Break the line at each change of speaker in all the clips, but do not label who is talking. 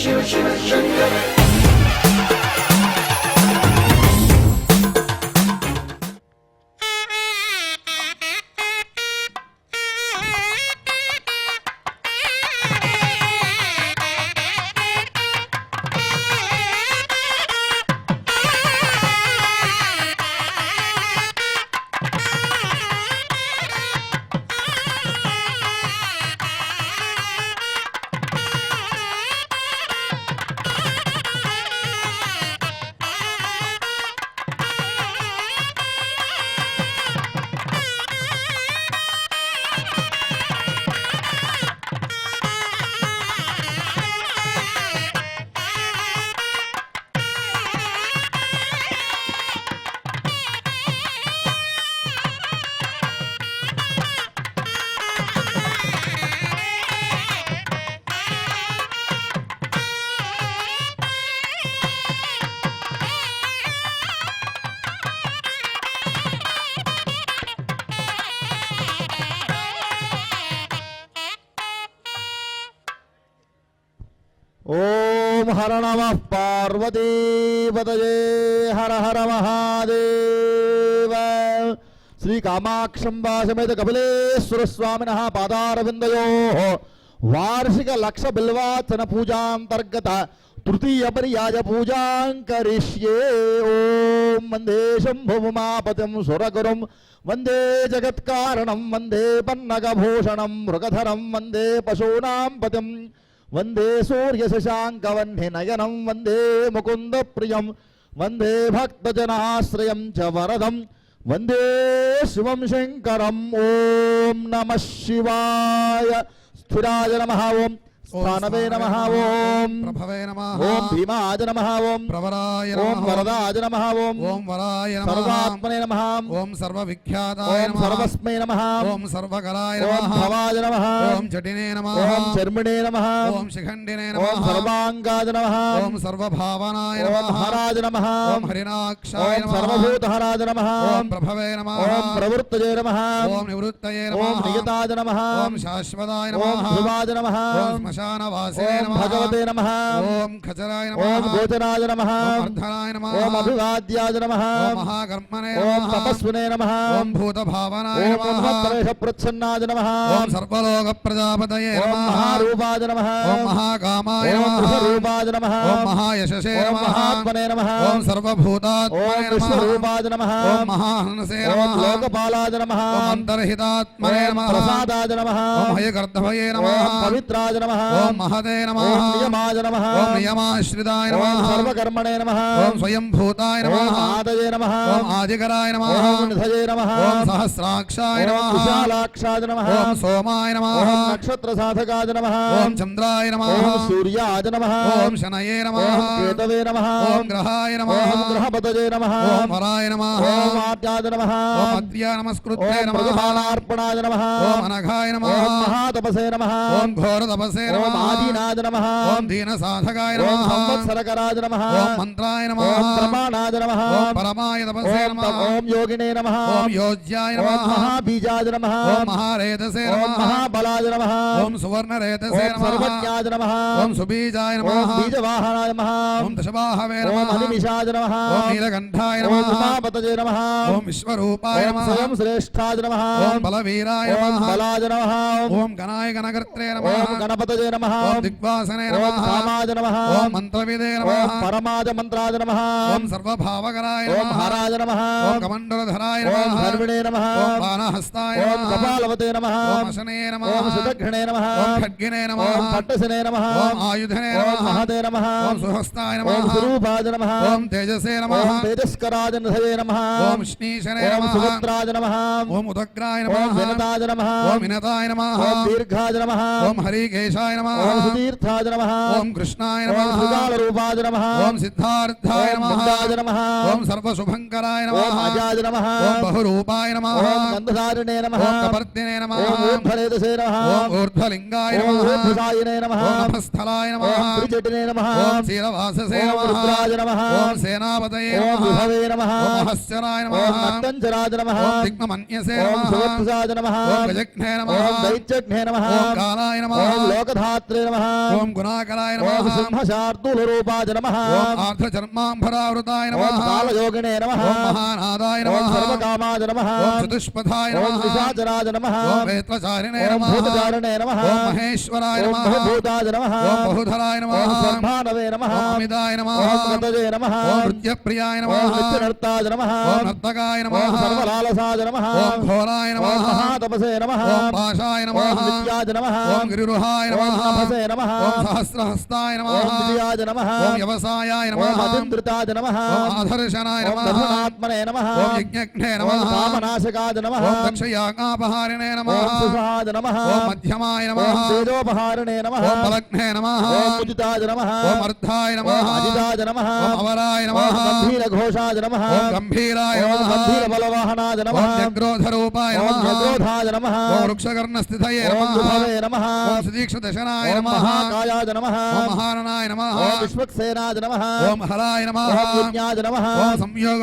शिव शिव शंकर।
ओम हर नमः पार्वती पतये हर हर महादेव। श्री कामाक्षंबा समेत कपिलेश्वर स्वामिनः पादारविन्दयोः वार्षिक लक्ष बिल्वार्चन पूजांतर्गत तृतीय पर्याय पूजां करिष्ये। ओम वंदे शंभुमापतिं सुरगुरुं वंदे जगत्कारणं वंदे पन्नगभूषणं मृगधरं वंदे पशूनां पतिं वंदे सूर्य शशांकवह्नि नयनं वंदे मुकुंद प्रियं वंदे भक्तजनाश्रयं च वरदं वंदे शिवं शंकरं। ओम नमः शिवाय। स्थिराय नमः। ओम स्थानवे नमः। ओम
प्रभवे नमः।
ओम भीमाय नमः। ओम
प्रवराय नमः।
ओम वरदाय नमः। ओम
वराय नमः।
सर्वात्मने नमः।
ओम सर्वविख्याताय
ओम
नमः।
सर्वस्मै नमः।
ओम सर्वकलाय
ओम
नमः।
भवाय नमः।
ओम जटिने नमः।
ओम चर्मणे नमः।
ओम शिखंडिने
ओम
नमः।
सर्वांगाय नमः।
ओम सर्वभावनाय
ओम
नमः।
हराय नमः।
ओम हरिनाक्षाय
ओम
नमः।
सर्वभूतहराय नमः।
ओम प्रभवे नमः।
ओम प्रवृत्तये नमः।
ओम निवृत्तये
ओम
नमः।
नियताय नमः।
ओम शाश्वताय
ओम
नमः।
ध्रुवाय नमः।
ओम श्मशानवासिने
ओम
नमः।
भगवते नमः।
ओम खचराय नमः।
ओम गोचराय नमः।
ओम अर्धनाय नमः।
ओम अभिवाद्याय नमः।
ओम महाकर्मणे
ओम
नमः।
तपस्विने नमः।
ओम भूतभावनाय
ओम
नमः।
उन्मत्तरेष प्रच्छन्नाय नमः।
ओम सर्वलोकप्रजापतये
ओम
नमः।
महारूपाय नमः।
ओम महाकामाय
ओम
नमः।
विश्वरूपाय नमः।
ओम महायशसे
ओम
नमः।
महात्मने नमः।
ओम सर्वभूतात्मने
ओम
नमः।
विश्वरूपाय नमः।
ओम महाहंसे
ओम
नमः।
लोकपालाय नमः।
ओम अंतर्हितात्मने
ओम
नमः।
प्रसादाय नमः।
ओम हयगर्धभये नमः।
ओम पवित्राय नमः।
ओम महते नमः।
ओम नियमाय नमः।
ओम नियमाश्रिताय
ओम
नमः।
सर्वकर्मणे नमः।
ओम स्वयंभूताय
ओम
नमः।
आदये नमः।
ओम आदिकराय नमः।
ओम निधये नमः।
ओम सहस्राक्षाय
ओम
नमः।
विशालाक्षाय नमः।
ओम सोमाय नमः।
ओम नक्षत्रसाधकाय नमः।
ओम चंद्राय नमः।
ओम सूर्याय नमः।
ओम शनये नमः।
ओम केतवे नमः।
ओम ग्रहाय नमः।
ओम ग्रहपतये नमः।
ओम वराय नमः।
ओम आद्याय नमः।
ओम अद्या नमस्कृते
ओम
नमः।
मृगपालार्पणाय नमः।
ओम अनघाय नमः।
ओम महातपसे नमः।
ओम घोरतपसे
ओम
नमः।
आदिनाय नमः।
ओम दीनसाधकाय
ओम
नमः।
संवत्सरकराय नमः।
ओम मंत्राय नमः।
ओम प्रमाणाय नमः।
ओम परमाय तपसे
ओम
नमः।
ओम योगिने नमः।
ओम योज्याय
ओम
नमः।
महाबीजाय नमः।
ओम महारेतसे
ओम
नमः।
महाबलाय नमः।
ओम सुवर्णरेतसे
ओम
नमः।
सर्वज्ञाय नमः।
ओम सुबीजाय
ओम
नमः।
बीजवाहनाय नमः।
ओम दशबाहवे
ओम
नमः।
हनिमिषाय नमः।
ओम नीलकंठाय
ओम
नमः।
उमापतये नमः।
ओम विश्वरूपाय
ओम
नमः।
स्वयं श्रेष्ठाय नमः।
ओम बलवीराय
ओम
नमः।
बलाय नमः।
ओम गणाय गणकर्त्रे
ओम
नमः।
गणपतये नमः।
ओम दिग्वासने
ओम
नमः।
कामाय नमः।
ओम मंत्रविदे
ओम
नमः।
परमाय मंत्राय नमः।
ओम सर्वभावकराय
ओम
नमः।
हराय नमः।
ओम कमंडलधराय
ओम
नमः।
धर्मिणे नमः।
ओम बाणहस्ताय
ओम
नमः।
कपालवते नमः।
ओम अशने नमः।
ओम सुदक्षिणे नमः।
ओम खड्गिने नमः।
ओम पट्टसिने नमः।
ओम आयुधने
ओम
नमः।
महते नमः।
ओम सुहस्ताय
ओम
नमः।
स्वरूपाय नमः।
ओम तेजसे नमः।
ओम तेजस्कराय निधये नमः।
ओम श्नीशने
ओम
नमः।
सुभद्राय नमः।
ओम उदग्राय
ओम
नमः।
विनताय नमः।
ओम विनताय नमः।
ओम दीर्घाय नमः।
ओम हरिकेशाय नमः।
ओम सुतीर्थाय नमः।
ओम कृष्णाय
ओम
नमः।
श्रीकालरूपाय नमः।
ओम सिद्धार्थाय
ओम
नमः।
मुक्ताय नमः।
ओम सर्वशुभंकराय
ओम
नमः।
अजाय नमः।
ओम बहुरूपाय नमः।
ओम गंधधारिणे नमः।
ओम कपर्दिने नमः।
ओम ऊर्ध्वरेतसे नमः।
ओम ऊर्ध्वलिंगाय
ओम
नमः।
ऊर्ध्वसायिने नमः।
ओम नभस्थलाय
ओम
नमः।
त्रिजटिने नमः।
ओम शीलवाससे
ओम
नमः।
रुद्राय नमः।
ओम सेनापतये
ओम
नमः।
विभवे नमः।
ओम महस्यराय
ओम
नमः।
नक्तञ्चराय नमः।
ओम दिग्मन्यसे
ओम
नमः।
सुवत्साय नमः।
ओम गजघ्ने नमः।
ओम दैत्यघ्ने नमः।
ओम कालाय नमः।
ओम लोकधारणे మహాత్రే నమః
ఓం గుణాకరాయ
ఓం
నమః
సింహశార్దూలరూపాయ నమః
ఓం ఆర్ధచర్మాంబరావృతాయ
ఓం
నమః
కాలయోగినే నమః
ఓం మహానాదాయ
ఓం
నమః
సర్వకామాయ నమః
ఓం చతుష్పథాయ
ఓం
నమః
నిశాచరాయ నమః
ఓం వేత్రచారిణే
ఓం
నమః
భూతచారిణే నమః
ఓం మహేశ్వరాయ
ఓం
నమః
బహుభూతాయ నమః
ఓం బహుధరాయ
ఓం
నమః
బ్రహ్మానవే నమః
ఓం అమితాయ నమః
ఓం గతజే నమః
ఓం నృత్యప్రియాయ
ఓం
నమః
నిత్యనర్తాయ నమః
ఓం నర్తకాయ
ఓం
నమః
సర్వలాలసాయ నమః
ఓం ఘోరాయ
ఓం
నమః
మహాతపసే నమః
ఓం పాశాయ
ఓం
నమః
నిత్యాయ నమః
ఓం గిరిరుహాయ
ఓం
నమః
నభసే నమః
ఓం సహస్రహస్తాయ
ఓం
నమః
విజయాయ నమః
ఓం వ్యవసాయాయ
ఓం
నమః
అతింద్రితాయ నమః
ఓం ఆధర్శనాయ
ఓం
నమః
దర్శనాత్మనే నమః
ఓం యజ్ఞఘ్నే
ఓం
నమః
కామనాశకాయ నమః
ఓం దక్షయాజ్ఞాపహారిణే
ఓం
నమః
సుషాయ నమః
ఓం మధ్యమాయ
ఓం
నమః
తేజోపహారిణే నమః
ఓం బలఘ్నే నమః
ఓం ఉదితాయ నమః
ఓం అర్ధాయ
ఓం
నమః
అజితాయ నమః
ఓం అవరాయ
ఓం
నమః
గంభీర ఘోషాయ నమః
ఓం గంభీరాయ
ఓం
నమః
గంభీర బలవాహనాయ నమః
ఓం జగ్రోధరూపాయ
ఓం
నమః
జగ్రోధాయ నమః
ఓం వృక్షకర్ణస్థితయే
ఓం
నమః
దుభవే నమః
ఓం సుదీక్షదశనాయ
ఓం
నమః
మహాకాయాయ నమః
ఓం మహారణాయ నమః
ఓం విశ్వక్సేనాయ నమః
ఓం హరాయ నమః
ఓం యజ్ఞాయ నమః
ఓం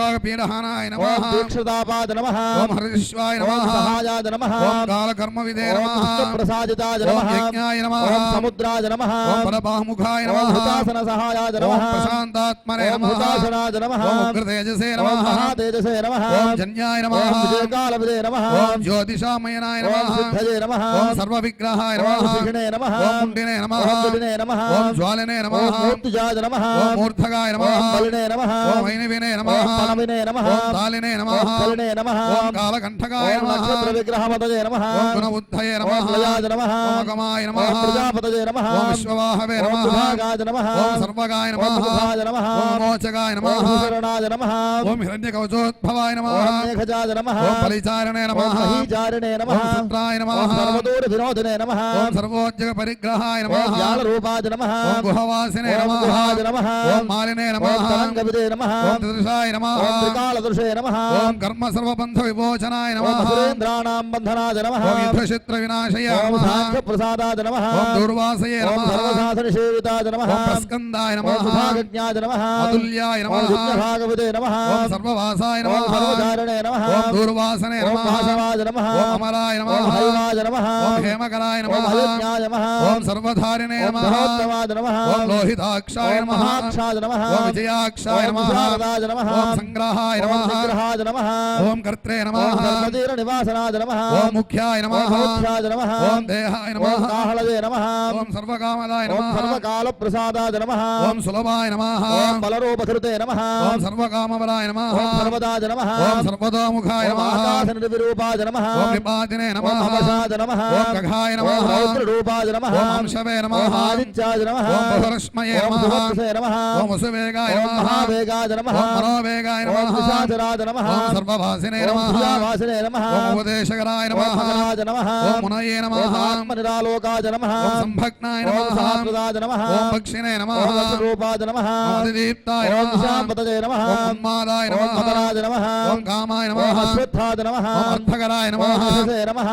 సంయోగపీడహానాయ
ఓం
నమః
దీక్షతాపాయ నమః
ఓం హరిశ్వాయ
ఓం
నమః
సహాయాయ నమః
ఓం కాలకర్మవిదే
ఓం
నమః
కృష్ణప్రసాదితాయ
ఓం
నమః
యజ్ఞాయ నమః
ఓం సముద్రాయ నమః
ఓం పరబాహుముఖాయ
ఓం
నమః
హుతాసన సహాయాయ
ఓం
నమః
ప్రశాంతాత్మనే
ఓం
నమః
హుతాసనాయ నమః
ఓం ఉగ్రతేజసే
ఓం
నమః
మహాతేజసే నమః
ఓం జన్యాయ
ఓం
నమః
విజయకాలవిదే నమః
ఓం జ్యోతిషామయనాయ
ఓం
నమః
సిద్ధయే నమః
ఓం సర్వవిగ్రహాయ
ఓం
నమః
శిఖినే నమః
ఓం ముండినే నమః
ఓం దులినే నమః
ఓం జ్వాలనే
ఓం
నమః
మూర్తిజాయ నమః
ఓం మూర్ధగాయ
ఓం
నమః
బలినే నమః
ఓం వైనవినే
ఓం
నమః
తనవినే నమః
ఓం తాలినే నమః
ఓం కలినే నమః
ఓం కాలకంఠకాయ
ఓం
నమః
నక్షత్ర విగ్రహపతయే నమః
ఓం గుణబుద్ధయే
ఓం
నమః
ప్రజాయ నమః
ఓం అగమాయ
ఓం
నమః
ప్రజాపతయే నమః
ఓం విశ్వవాహవే
ఓం
నమః
విభాగాయ నమః
ఓం సర్వగాయ
ఓం
నమః
ముఖాయ నమః
ఓం మోచగాయ
ఓం
నమః
సుశరణాయ నమః
ఓం హిరణ్యకవచోద్భవాయ నమః
ఓం మేఘజాయ నమః
ఓం బలిచారణే
ఓం
నమః
మహీచారిణే నమః
ఓం సత్రాయ నమః
ఓం సర్వదూర వినోదినే నమః
ఓం సర్వోజ్జగ పరిగ్రహాయ
ఓం
నమః
జ్ఞానరూపాయ నమః
ఓం గుహవాసినే
ఓం
నమః
గుహాయ నమః
ఓం మాలినే
ఓం
నమః
తరంగవిదే నమః
ఓం త్రిదృశాయ నమః
ఓం త్రికాలదృశే నమః
ఓం కర్మ సర్వబంధ విమోచనాయ
ఓం
నమః
అసురేంద్రాణాం బంధనాయ నమః
ఓం యుద్ధక్షిత్ర వినాశయ
ఓం
నమః
సాంఖ్యప్రసాదాయ నమః
ఓం దూర్వాసయే
ఓం
నమః
సర్వసాధనసేవితాయ నమః
ఓం ప్రస్కందాయ
ఓం
నమః
సుభాగజ్ఞాయ నమః
అతుల్యాయ
ఓం
నమః
విఘ్నభాగవతే నమః
ఓం సర్వవాసాయ
ఓం
నమః
సర్వధారణే నమః
ఓం దూర్వాసనే
ఓం
నమః
మహాసవాయ నమః
ఓం అమరాయ
ఓం
నమః
హైవాయ నమః
ఓం హేమకరాయ
ఓం
నమః
అయోజ్ఞాయ నమః
ఓం సర్వధారిణే
ఓం
నమః
ధనోత్తమాయ నమః
ఓం లోహితాక్షాయ
ఓం
నమః
మహాక్షాయ నమః
ఓం విజయాక్షాయ
ఓం
నమః
విశారదాయ నమః
ఓం సంగ్రహాయ
ఓం
నమః
నిగ్రహాయ నమః
ఓం కర్త్రే
ఓం
నమః
ధర్మధీర నివాసనాయ నమః
ఓం ముఖ్యాయ
ఓం
నమః
మోక్షాయ నమః
ఓం దేహాయ
ఓం
నమః
కాహళదే నమః
ఓం సర్వకామదాయ
ఓం
నమః
సర్వకాల ప్రసాదాయ నమః
ఓం సులభాయ నమః
ఓం బలరూపధృతే నమః
ఓం సర్వకామబలాయ నమః
ఓం సర్వదాయ నమః
ఓం సర్వతోముఖాయ
ఓం
నమః
ఆకాశనిర్విరూపాయ నమః
ఓం నిపాతినే
ఓం
నమః
అమసాయ నమః
ఓం గఘాయ
ఓం
నమః
రౌద్రరూపాయ నమః
ఓం అంశవే
ఓం
నమః
ఆదిత్యాయ నమః
ఓం బహురశ్మయే
ఓం
నమః
సుభద్రసే నమః
ఓం వసువేగాయ
ఓం
నమః
మహావేగాయ నమః
ఓం మనోవేగాయ
ఓం
నమః
విశాచరాయ నమః
ఓం సర్వవాసినే
ఓం
నమః
సుజావాసినే నమః
ఓం ఉపదేశకరాయ
ఓం
నమః
మకరాయ నమః
ఓం మునయే
ఓం
నమః
ఆత్మనిరాలోకాయ నమః
ఓం సంభగ్నాయ
ఓం
నమః
సహస్రదాయ నమః
ఓం పక్షినే నమః
ఓం రసరూపాయ నమః
ఓం అతిదీప్తాయ
ఓం
నమః
విశాంపతజే నమః
ఓం ఉన్మాదాయ
ఓం
నమః
మదరాయ నమః
ఓం కామాయ
ఓం
నమః
అశ్వత్థాయ నమః
ఓం అర్థకరాయ
ఓం
నమః
యశసే నమః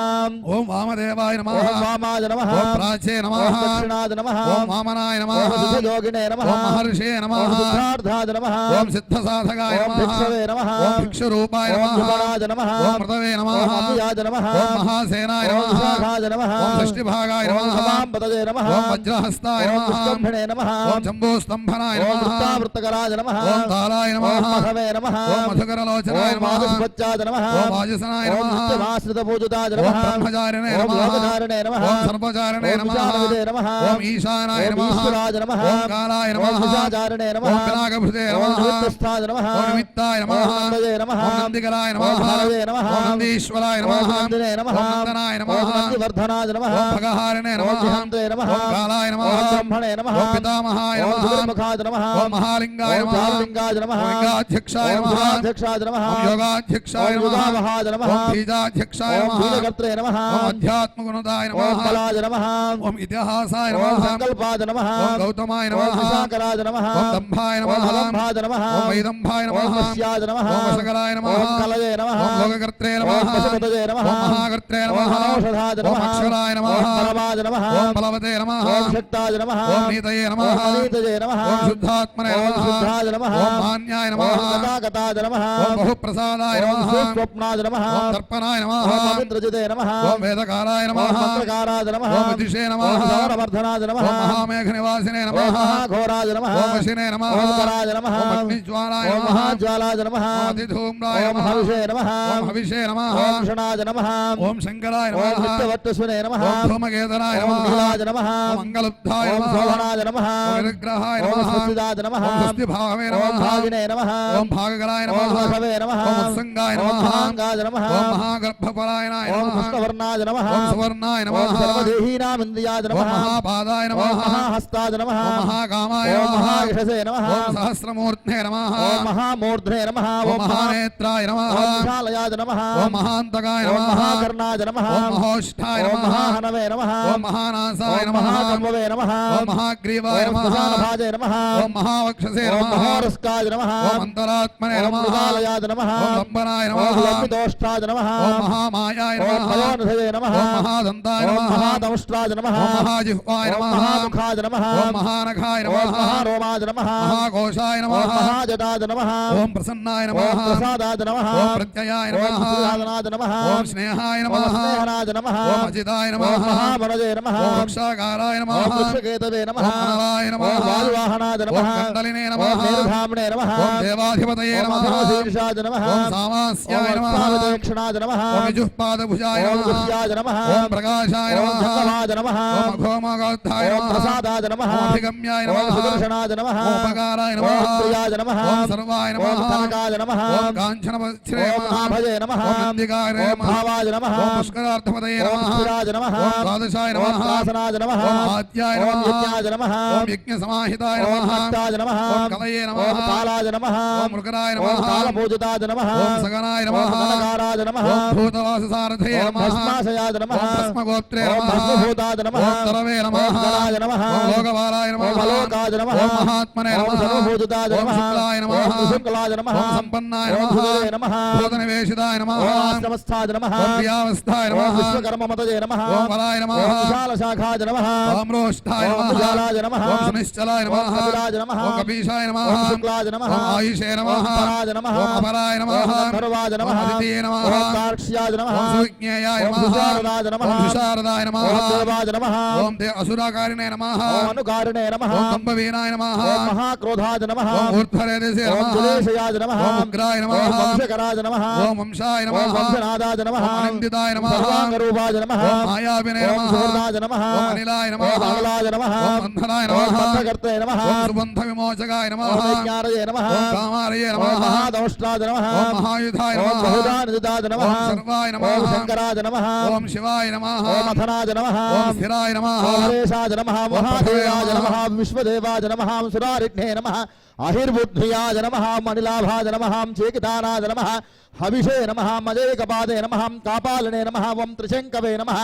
ఓం వామదేవాయ నమః
ఓం వామాయ నమః
ఓం ప్రాచే నమః
ఓం దక్షిణాయ నమః
ఓం వామనాయ నమః
ఓం సిద్ధయోగినే నమః
ఓం మహర్షే నమః
ఓం సిద్ధార్థాయ నమః
ఓం సిద్ధసాధకాయ
ఓం
నమః
భిక్షవే నమః
ఓం భిక్షురూపాయ
ఓం
నమః
విమలాయ నమః
ఓం మృతవే నమః
ఓం అవ్యాయ నమః
ఓం మహాసేనాయ
ఓం
నమః
విశాఖాయ నమః
ఓం షష్ఠిభాగాయ
ఓం
నమః
సమాంపతజే నమః
ఓం వజ్రహస్తాయ
ఓం
నమః
విష్కంభినే నమః
ఓం జంబూస్తంభనాయ
ఓం
నమః
వృత్తావృత్తకరాయ నమః
ఓం తాళాయ
ఓం
నమః
మధవే నమః
ఓం మధుకరలోచనాయ
ఓం
నమః
మాధుస్వచ్చాయ నమః
ఓం వాజసనాయ
ఓం
నమః
నిత్యమాశ్రిత పూజితాయ
ఓం
నమః
బ్రహ్మచారిణే
ఓం
నమః
యోగధారిణే నమః
ఓం సర్వచారిణే
ఓం
నమః
విశాలవిదే నమః
ఓం ఈశానాయ
ఓం
నమః
ఈశ్వరాయ నమః
ఓం కాలాయ
ఓం
నమః
విశాచారిణే నమః
ఓం వినాగభృతే
ఓం
నమః
నిమిత్తస్థాయ నమః
ఓం నిమిత్తాయ నమః
ఓం నందజే నమః
ఓం నందికరాయ
ఓం
నమః
హరవే నమః
ఓం నందీశ్వరాయ
ఓం
నమః
నందినే నమః
ఓం నందనాయ
ఓం
నమః
నందివర్ధనాయ నమః
ఓం భగహారిణే
ఓం
నమః
జిహంతే నమః
ఓం కాలాయ
ఓం
నమః
బ్రహ్మణే నమః
ఓం పితామహాయ
ఓం
నమః
సువర్ముఖాయ నమః
ఓం మహాలింగాయ
ఓం
నమః
చారులింగాయ నమః
ఓం లింగాధ్యక్షాయ
ఓం
నమః
శివాధ్యక్షాయ నమః
ఓం యోగాధ్యక్షాయ
ఓం
నమః
యుగావహాయ నమః
ఓం బీజాధ్యక్షాయ
ఓం
నమః
బీజకర్త్రే నమః
ఓం అధ్యాత్మగుణదాయ
ఓం
నమః
బలాయ నమః
ఓం ఇతిహాసాయ
ఓం
నమః
సంకల్పాయ నమః
ఓం గౌతమాయ
ఓం
నమః
విశాకరాయ నమః
ఓం దంభాయ
ఓం
నమః
హలంభాయ నమః
ఓం వైదంభాయ
ఓం
నమః
వశ్యాయ నమః
ఓం వశకరాయ నమః
ఓం కలయే నమః
ఓం లోకకర్త్రే
ఓం
నమః
పశుపతయే నమః
ఓం మహాకర్త్రే
ఓం
నమః
హనౌషధాయ
ఓం
నమః
అక్షరాయ నమః
ఓం పరమాయ నమః
ఓం బలవతే నమః
ఓం శక్తాయ నమః
ఓం నీతయే
ఓం
నమః
అనీతయే నమః
ఓం శుద్ధాత్మనే
ఓం
నమః
శుద్ధాయ నమః
ఓం మాన్యాయ
ఓం
నమః
గతాగతాయ నమః
ఓం బహుప్రసాదాయ
ఓం
నమః
సుస్వప్నాయ నమః
ఓం తర్పణాయ నమః
ఓం పవిత్రజితే నమః
ఓం వేదకారాయ
ఓం
నమః
మంత్రకారాయ నమః
ఓం విదిషే నమః నమః
ఓం సమరవర్ధనాయ నమః
ఓం మహామేఘనివాసినే
ఓం
నమః
మహాఘోరాయ నమః
ఓం వశినే నమః
ఓం కరాయ నమః
ఓం అగ్నిజ్వాలాయ
ఓం
నమః
మహాజ్వాలాయ నమః
ఓం అతిధూమ్రాయ
ఓం
నమః
హవిషే నమః
ఓం హవిషే నమః
ఓం షణాయ నమః
ఓం శంకరాయ
ఓం
నమః
నిత్యవర్తస్వనే నమః
ఓం ధూమకేతనాయ
ఓం
నమః
నీలాయ నమః
ఓం మంగళుద్ధాయ
ఓం
నమః
శోభనాయ నమః
ఓం విగ్రహాయ
ఓం
నమః
స్వస్తిదాయ నమః
ఓం స్వస్తిభావే
ఓం
నమః
భాగినే నమః
ఓం భాగకరాయ
ఓం
నమః
వసవే నమః
ఓం ఉత్సంగాయ
ఓం
నమః
మహాంగాయ నమః
ఓం మహాగర్భపరాయణాయ
ఓం
నమః
కృష్ణవర్ణాయ నమః
ఓం సువర్ణాయ
ఓం
నమః
సర్వదేహీనామింద్రియాయ
ఓం
నమః
మహాపాదాయ
ఓం
నమః
మహాహస్తాయ నమః
ఓం మహాకామాయ
ఓం
నమః
మహాయశసే నమః
ఓం సహస్రమూర్ధ్నే నమః
ఓం మహామూర్ధ్నే నమః
ఓం మహానేత్రాయ నమః
ఓం విశాలయాయ నమః
ఓం మహాంతకాయ
ఓం
నమః
మహాకర్ణాయ నమః
ఓం మహోష్ఠాయ
ఓం
నమః
మహాహనవే నమః
ఓం మహానాసాయ
ఓం
నమః
మహాకర్మవే నమః
ఓం మహాగ్రీవాయ
ఓం
నమః
ప్రసాదభాజే నమః
ఓం మహావక్షసే
ఓం
నమః
మహారస్కాయ నమః
ఓం అంతరాత్మనే
ఓం
నమః
మృగాలయాయ నమః
ఓం లంబనాయ
ఓం
నమః
లంబితోష్టాయ నమః
ఓం మహామాయాయ
ఓం
నమః
భయోనిధయే నమః
ఓం మహాదంతాయ
ఓం
నమః
మహాదంష్ట్రాయ నమః
ఓం మహాజిహ్వాయ
ఓం
నమః
మహాముఖాయ నమః
ఓం మహానఖాయ
ఓం
నమః
మహారోమాయ నమః
మహాకోశాయ
ఓం
నమః
మహాజటాయ నమః
ఓం ప్రసన్నాయ
ఓం
నమః
ప్రసాదాయ నమః
ఓం ప్రత్యయాయ
ఓం
నమః
శ్రీనాథనాయ నమః
ఓం స్నేహాయ
ఓం
నమః
స్నేహనాయ నమః
ఓం అజితాయ
ఓం
నమః
మహామనజే నమః
ఓం వృక్షాకారాయ
ఓం
నమః
వృక్షకేతవే నమః
ఓం అనలాయ
ఓం
నమః
వాయువాహనాయ నమః
ఓం కండలినే
ఓం
నమః
మేరుధామ్నే నమః
ఓం దేవాధిపతయే
ఓం
నమః
అధర్వశీర్షాయ నమః
ఓం
ఓం
సామాస్యాయ నమః
అర్థావతేక్షణాయ నమః
ఓం విజుఃపాదభుజాయ
ఓం
నమః
గుహ్యాయ నమః
ఓం ప్రకాశాయ
ఓం
నమః
జగవాయ నమః
ఓం అఘోమగోత్థాయ
ఓం
నమః
ప్రసాదాయ నమః
ఓం అభిగమ్యాయ
ఓం
నమః
సుదర్శనాయ నమః
ఓం ఉపకారాయ
ఓం
నమః
ప్రియాయ నమః
ఓం సర్వాయ
ఓం
నమః
కనకాయ నమః
ఓం కాంచనవత్సరే
ఓం
నమః
నాభజే నమః
ఓం నందికాయ
ఓం
నమః
భావాయ నమః
ఓం పుష్కరార్థపతయే
ఓం
నమః
స్థిరాయ నమః
ఓం ద్వాదశాయ
ఓం
నమః
త్రాసనాయ నమః
ఓం ఆద్యాయ
ఓం
నమః
యజ్ఞాయ నమః
ఓం యజ్ఞసమాహితాయ
ఓం
నమః
భక్తాయ నమః
ఓం కలయే
ఓం
నమః
కాలాయ నమః
ఓం మృగరాయ
ఓం
నమః
కాలపూజితాయ నమః
ఓం సగనాయ
ఓం
నమః
కనకారాయ నమః
ఓం భూతవాససారథయే
ఓం
నమః
భస్మాశయాయ నమః
ఓం భస్మగోత్రే
ఓం
నమః
భస్మభూతాయ నమః
ఓం తరవే నమః
ఓం గణాయ నమః
ఓం లోకవారాయ
ఓం
నమః
అలోకాయ నమః
ఓం మహాత్మనే
ఓం
నమః
సర్వభూతాయ
ఓం
నమః
శుక్లాయ
ఓం
నమః
త్రిశంకులాయ నమః
ఓం సంపన్నాయ
ఓం
నమః
భుజగే నమః
భూతనివేశితాయ నమః
ఓం ఆశ్రమస్థాయ నమః
ఓం ప్రియావస్థాయ
ఓం
నమః
విశ్వకర్మమతజే నమః
ఓం వరాయ నమః
ఓం విశాలశాఖాయ నమః
ఓం రోష్ఠాయ
ఓం
నమః
విశాలాయ నమః
ఓం సునిశ్చలాయ
ఓం
నమః
కపిలాయ నమః
ఓం కపీశాయ నమః
ఓం శుక్లాయ నమః
ఓం ఆయుషే నమః
ఓం పరాయ నమః
ఓం అపరాయ నమః
ఓం గంధర్వాయ నమః
ఓం అదితయే నమః
ఓం కార్క్ష్యాయ నమః
ఓం సుజ్ఞేయాయ
ఓం
నమః
సుశారదాయ నమః
ఓం సుశారదాయ నమః
ఓం దేవాయ నమః
ఓం అసురాకారిణే నమః
ఓం అనుకారిణే నమః
ఓం దంభవీనాయ నమః
ఓం మహాక్రోధాయ నమః
ఓం ఊర్ధ్వరేదసే
ఓం
నమః
జలేశయాయ నమః
ఓం ఉగ్రాయ
ఓం
నమః
వంశకరాయ నమః
ఓం వంశాయ
ఓం
నమః
వంశనాదాయ నమః
ఓం అనందితాయ నమః
సర్వాంగరూపాయ నమః
ఓం మాయావినే
ఓం
నమః
సువర్ణాయ నమః
ఓం అనిలాయ నమః
ఓం అమలాయ నమః
ఓం అంధనాయ
ఓం
నమః
పట్టకర్తే నమః
ఓం సుబంధ విమోచకాయ నమః
ఓం విజ్ఞానయే నమః
ఓం కామారయే
ఓం
నమః
మహాదౌష్ట్రాయ నమః
ఓం మహాయుధాయ
ఓం
నమః
బహుదానిదాయ నమః
ఓం సర్వాయ నమః
ఓం శంకరాయ నమః
ఓం శివాయ నమః
ఓం అథనాయ నమః
ఓం స్థిరాయ నమః
ఓం హరేశాయ నమః
ఓం
మహాదేవాయ
పృథ్వే
నమః
నమః
విశ్వదేవాయ నమః సురారిఘ్నే నమః అహిర్బుద్ధ్యాయ నమః మణిలాభాయ నమః చేకితానాయ నమః హవిషే నమః మజేకపాదే నమః కాపాలనే నమః ఓం త్రిశంకవే నమః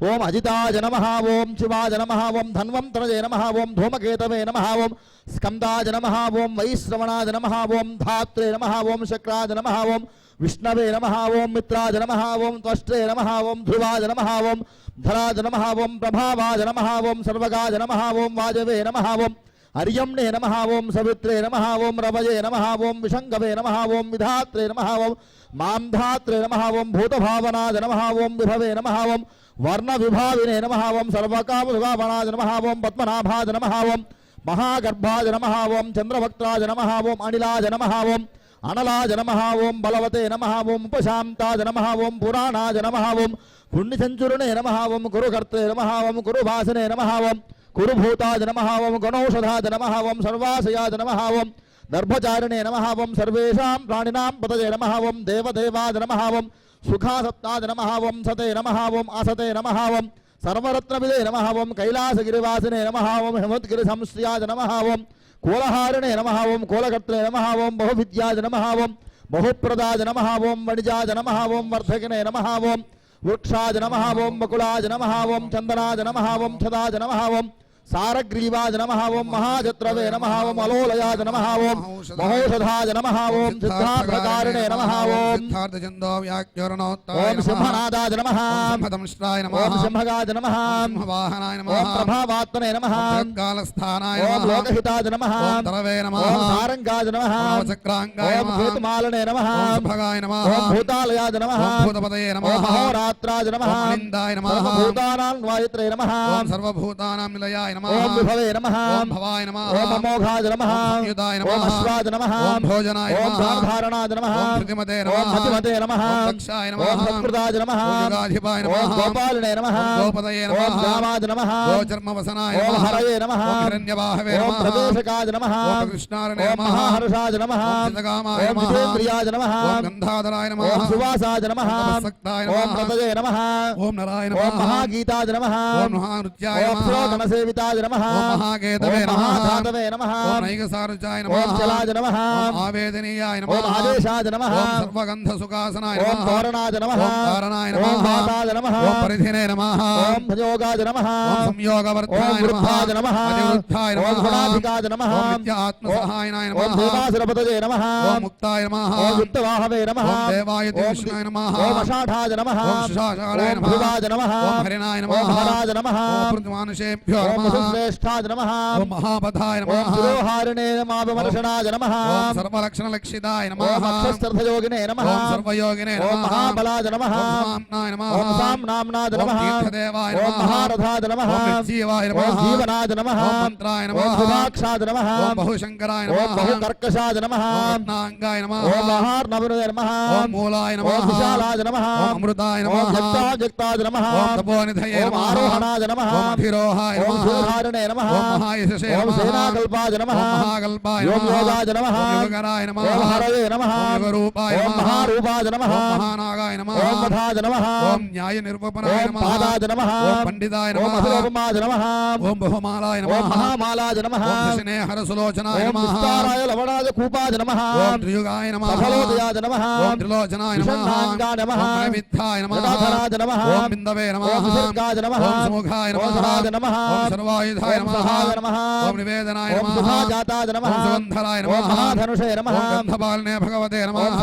ఓం అజితాయ నమః ఓం శివాయ నమః ఓం ధన్వంతరజే నమః ఓం ధూమకేతవే నమః ఓం స్కందాయ నమః ఓం వైశ్రవణాయ నమః ఓం ధాత్రే నమః ఓం శక్రాయ నమః ఓం విష్ణవే నమః ఓం మిత్రాయ నమః ఓం త్వష్ట్రే నమః ఓం ధ్రువాయ నమః ఓం ధరాయ నమః ఓం ప్రభావాయ నమః ఓం సర్వగాయ నమః ఓం వాజవే నమః ఓం అర్యమ్నే నమః ఓం సవిత్రే నమః ఓం రవయే నమః ఓం విషంగవే నమః ఓం విధాత్రే నమః ఓం మాంధాత్రే నమః ఓం భూతభావనాయ నమః ఓం విభవే నమః ఓం వర్ణవిభావినే నమః ఓం సర్వకామవిభావనాయ నమః ఓం పద్మనాభాయ నమః ఓం మహాగర్భాయ నమః ఓం చంద్రభక్త్రాయ నమః ఓం అనిలాయ నమః ఓం అనలాయ నమః ఓం బలవతే నమః ఓం ఉపశాంతాయ నమః ఓం పురాణాయ నమః ఓం పుణ్యసంచురుణే నమః ఓం కురుకర్తే నమః ఓం కురుభాసనే నమః ఓం కురుభూతాయ నమః ఓం గణౌషధాయ నమః ఓం సర్వాశయాయ నమః ఓం దర్భచారిణే నమః ఓం సర్వేషాం ప్రాణినాం పతయే నమః ఓం దేవదేవాయ నమః ఓం సుఖాసప్తాయ నమః ఓం సతే నమః ఓం అసతే నమః ఓం సర్వరత్నవిదే నమః ఓం కైలాసగిరివాసినే నమః ఓం హిమద్గిరి సంశ్రియాయ నమః ఓం కూలహారిణే నమః ఓం కూలకర్త్రే నమః ఓం బహువిద్యాయ నమః ఓం బహుప్రదాయ నమః ఓం వణిజాయ నమః ఓం వర్ధకినే నమః ఓం వృక్షాయ నమః ఓం బకులాయ నమః ఓం చందనాయ నమః ఓం ఛదాయ నమః ఓం సారగ్రీవాయ నమః ఓం మహాజత్రవే నమః ఓం అలోలయాయ నమః ఓం మహోషధాయ నమః ఓం సిద్ధార్థకారిణే నమః ఓం
సిద్ధార్థచందో వ్యాఖ్యోరణోత్తాయ
ఓం
నమః
సింహనాదాయ నమః
సింహదంష్ట్రాయ నమః
ఓం సింహగాయ నమః
సింహవాహనాయ
ఓం
నమః
ప్రభావాత్మనే నమః
కాలస్థానాయ
ఓం
నమః
లోకహితాయ నమః
ఓం తరవే నమః
ఓం సారంగాయ నమః
ఓం చక్రాంగాయ
ఓం
నమః
కేతుమాలనే నమః
ఓం సుభగాయ నమః
ఓం భూతాలయాయ నమః
ఓం భూతపదయే
ఓం
నమః
మహోరాత్రాయ నమః
ఓం అనిందాయ నమః
సర్వభూతానాం వాయుత్రే నమః
ఓం సర్వభూతానాం నిలయాయ నమః
ఓం విభవే నమః
ఓం భవాయ నమః
ఓం అమోఘాయ నమః
ఓం సంయుతాయ
ఓం
నమః
అశ్వాయ నమః
ఓం భోజనాయ
ఓం
నమః
ప్రాణధారణాయ నమః
ఓం ధృతిమతే
ఓం
నమః
మతిమతే నమః
ఓం దక్షాయ
ఓం
నమః
సత్కృతాయ నమః
ఓం యుగాధిపాయ
ఓం
నమః
గోపాలినే నమః
ఓం గోపదయే
ఓం
నమః
రామాయ నమః
గోచర్మవసనాయ
ఓం
నమః
హరయే నమః
ఓం హిరణ్యవాహవే
ఓం
నమః
ప్రదేశకాయ నమః
ఓం కృష్ణారణే
ఓం
నమః
మహాహర్షాయ నమః
ఓం చిత్తకామాయ
ఓం
నమః
జితేంద్రియాయ నమః
ఓం గంధాధరాయ నమః
ఓం సువాసాయ నమః
ఓం తపస్సక్తాయ
ఓం
నమః
ప్రతజే నమః
ఓం నరాయ
ఓం
నమః
మహాగీతాయ నమః
ఓం మహానృత్యాయ
ఓం
నమః
శ్లోకనసేవితాయ నమః
ఓం మహాకేతవే
ఓం
నమః
మహాధాతవే నమః
ఓం నైకసారుచాయ
ఓం
నమః
చలాయ నమః
ఓం ఆవేదనీయాయ
ఓం
నమః
ఆదేశాయ నమః
ఓం సర్వగంధసుఖాసనాయ
ఓం
నమః
తోరణాయ నమః
ఓం తారణాయ
ఓం
నమః
వాతాయ నమః
ఓం పరిధినే నమః
ఓం భయోగాయ నమః
ఓం సంయోగవర్ధనాయ
ఓం
నమః
వృద్ధాయ నమః
అతివృద్ధాయ
ఓం
నమః
గుణాధికాయ నమః
ఓం నిత్యాత్మసహాయనాయ
ఓం
నమః
దేవాసురపతజే నమః
ఓం ముక్తాయ నమః
ఓం యుక్తవాహవే నమః
ఓం దేవాయ
ఓం
కృష్ణాయ నమః
ఓం అషాఢాయ నమః
ఓం శుషాషాఢాయ
ఓం
నమః
భృవాయ నమః
ఓం హరిణాయ
ఓం
నమః
హరాయ నమః
ఓం పృథ్వానుషేభ్యో
ఓం
నమః
వసుశ్రేష్ఠాయ నమః
ఓం మహాపథాయ
ఓం
నమః
శిరోహారిణే నమాభిమర్శనాయ నమః
ఓం సర్వలక్షణలక్షితాయ
ఓం
నమః
అక్షస్థర్ధయోగినే నమః
ఓం సర్వయోగినే
ఓం
నమః
మహాబలాయ నమః
ఓం సామ్నాయ నమః
ఓం సామ్నామ్నాయ
ఓం
నమః
తీర్థదేవాయ
ఓం
నమః
మహారథాయ నమః
ఓం నిర్జీవాయ
ఓం
నమః
జీవనాయ నమః
ఓం మంత్రాయ
ఓం
నమః
సుధాక్షాయ నమః
ఓం బహుశంకరాయ
ఓం
నమః
బహుకర్కశాయ నమః
ఓం రత్నాంగాయ నమః
ఓం మహార్నవరుదే నమః
ఓం మూలాయ
ఓం
నమః
విశాలాయ నమః
ఓం అమృతాయ
ఓం
నమః
జక్తాజక్తాయ నమః
ఓం తపోనిధయే
ఓం
నమః
ఆరోహణాయ నమః
ఓం అభిరోహాయ
ఓం
నమః
శివధారిణే నమః
ఓం మహాయశసే
ఓం
నమః
సేనాకల్పాయ నమః
ఓం మహాకల్పాయ
ఓం
నమః
యోగాయ నమః
ఓం యుగకరాయ నమః
ఓం హరయే నమః
ఓం యుగరూపాయ
ఓం
నమః
మహారూపాయ నమః
ఓం మహానాగాయ నమః
ఓం మధాయ నమః
ఓం న్యాయ నిరూపణాయ
ఓం
నమః
పాదాయ నమః
ఓం పండితాయ
ఓం
నమః
అధిరోపమాయ నమః
ఓం బహుమాలాయ
ఓం
నమః
మహామాలాయ నమః
ఓం దశనే హరసులోచనాయ
ఓం
నమః
విస్తారాయ లవణాయ కూపాయ నమః
ఓం త్రియుగాయ నమః
సఫలోదయాయ నమః
ఓం త్రిలోచనాయ నమః
విషణ్ణాంగాయ నమః
ఓం నైమిత్థాయ నమః
జటాధరాయ నమః
ఓం బిందవే నమః
ఓం విసర్గాయ నమః
ఓం సుముఖాయ
ఓం
నమః
సహాయ నమః
ఓం సర్వాయుధాయ
ఓం
నమః
సహాయ నమః
ఓం నివేదనాయ
ఓం
నమః
సుధాజాతాయ నమః
ఓం సుగంధరాయ
ఓం
నమః
మహాధనుషే నమః
ఓం గంధపాలనే భగవతే
ఓం
నమః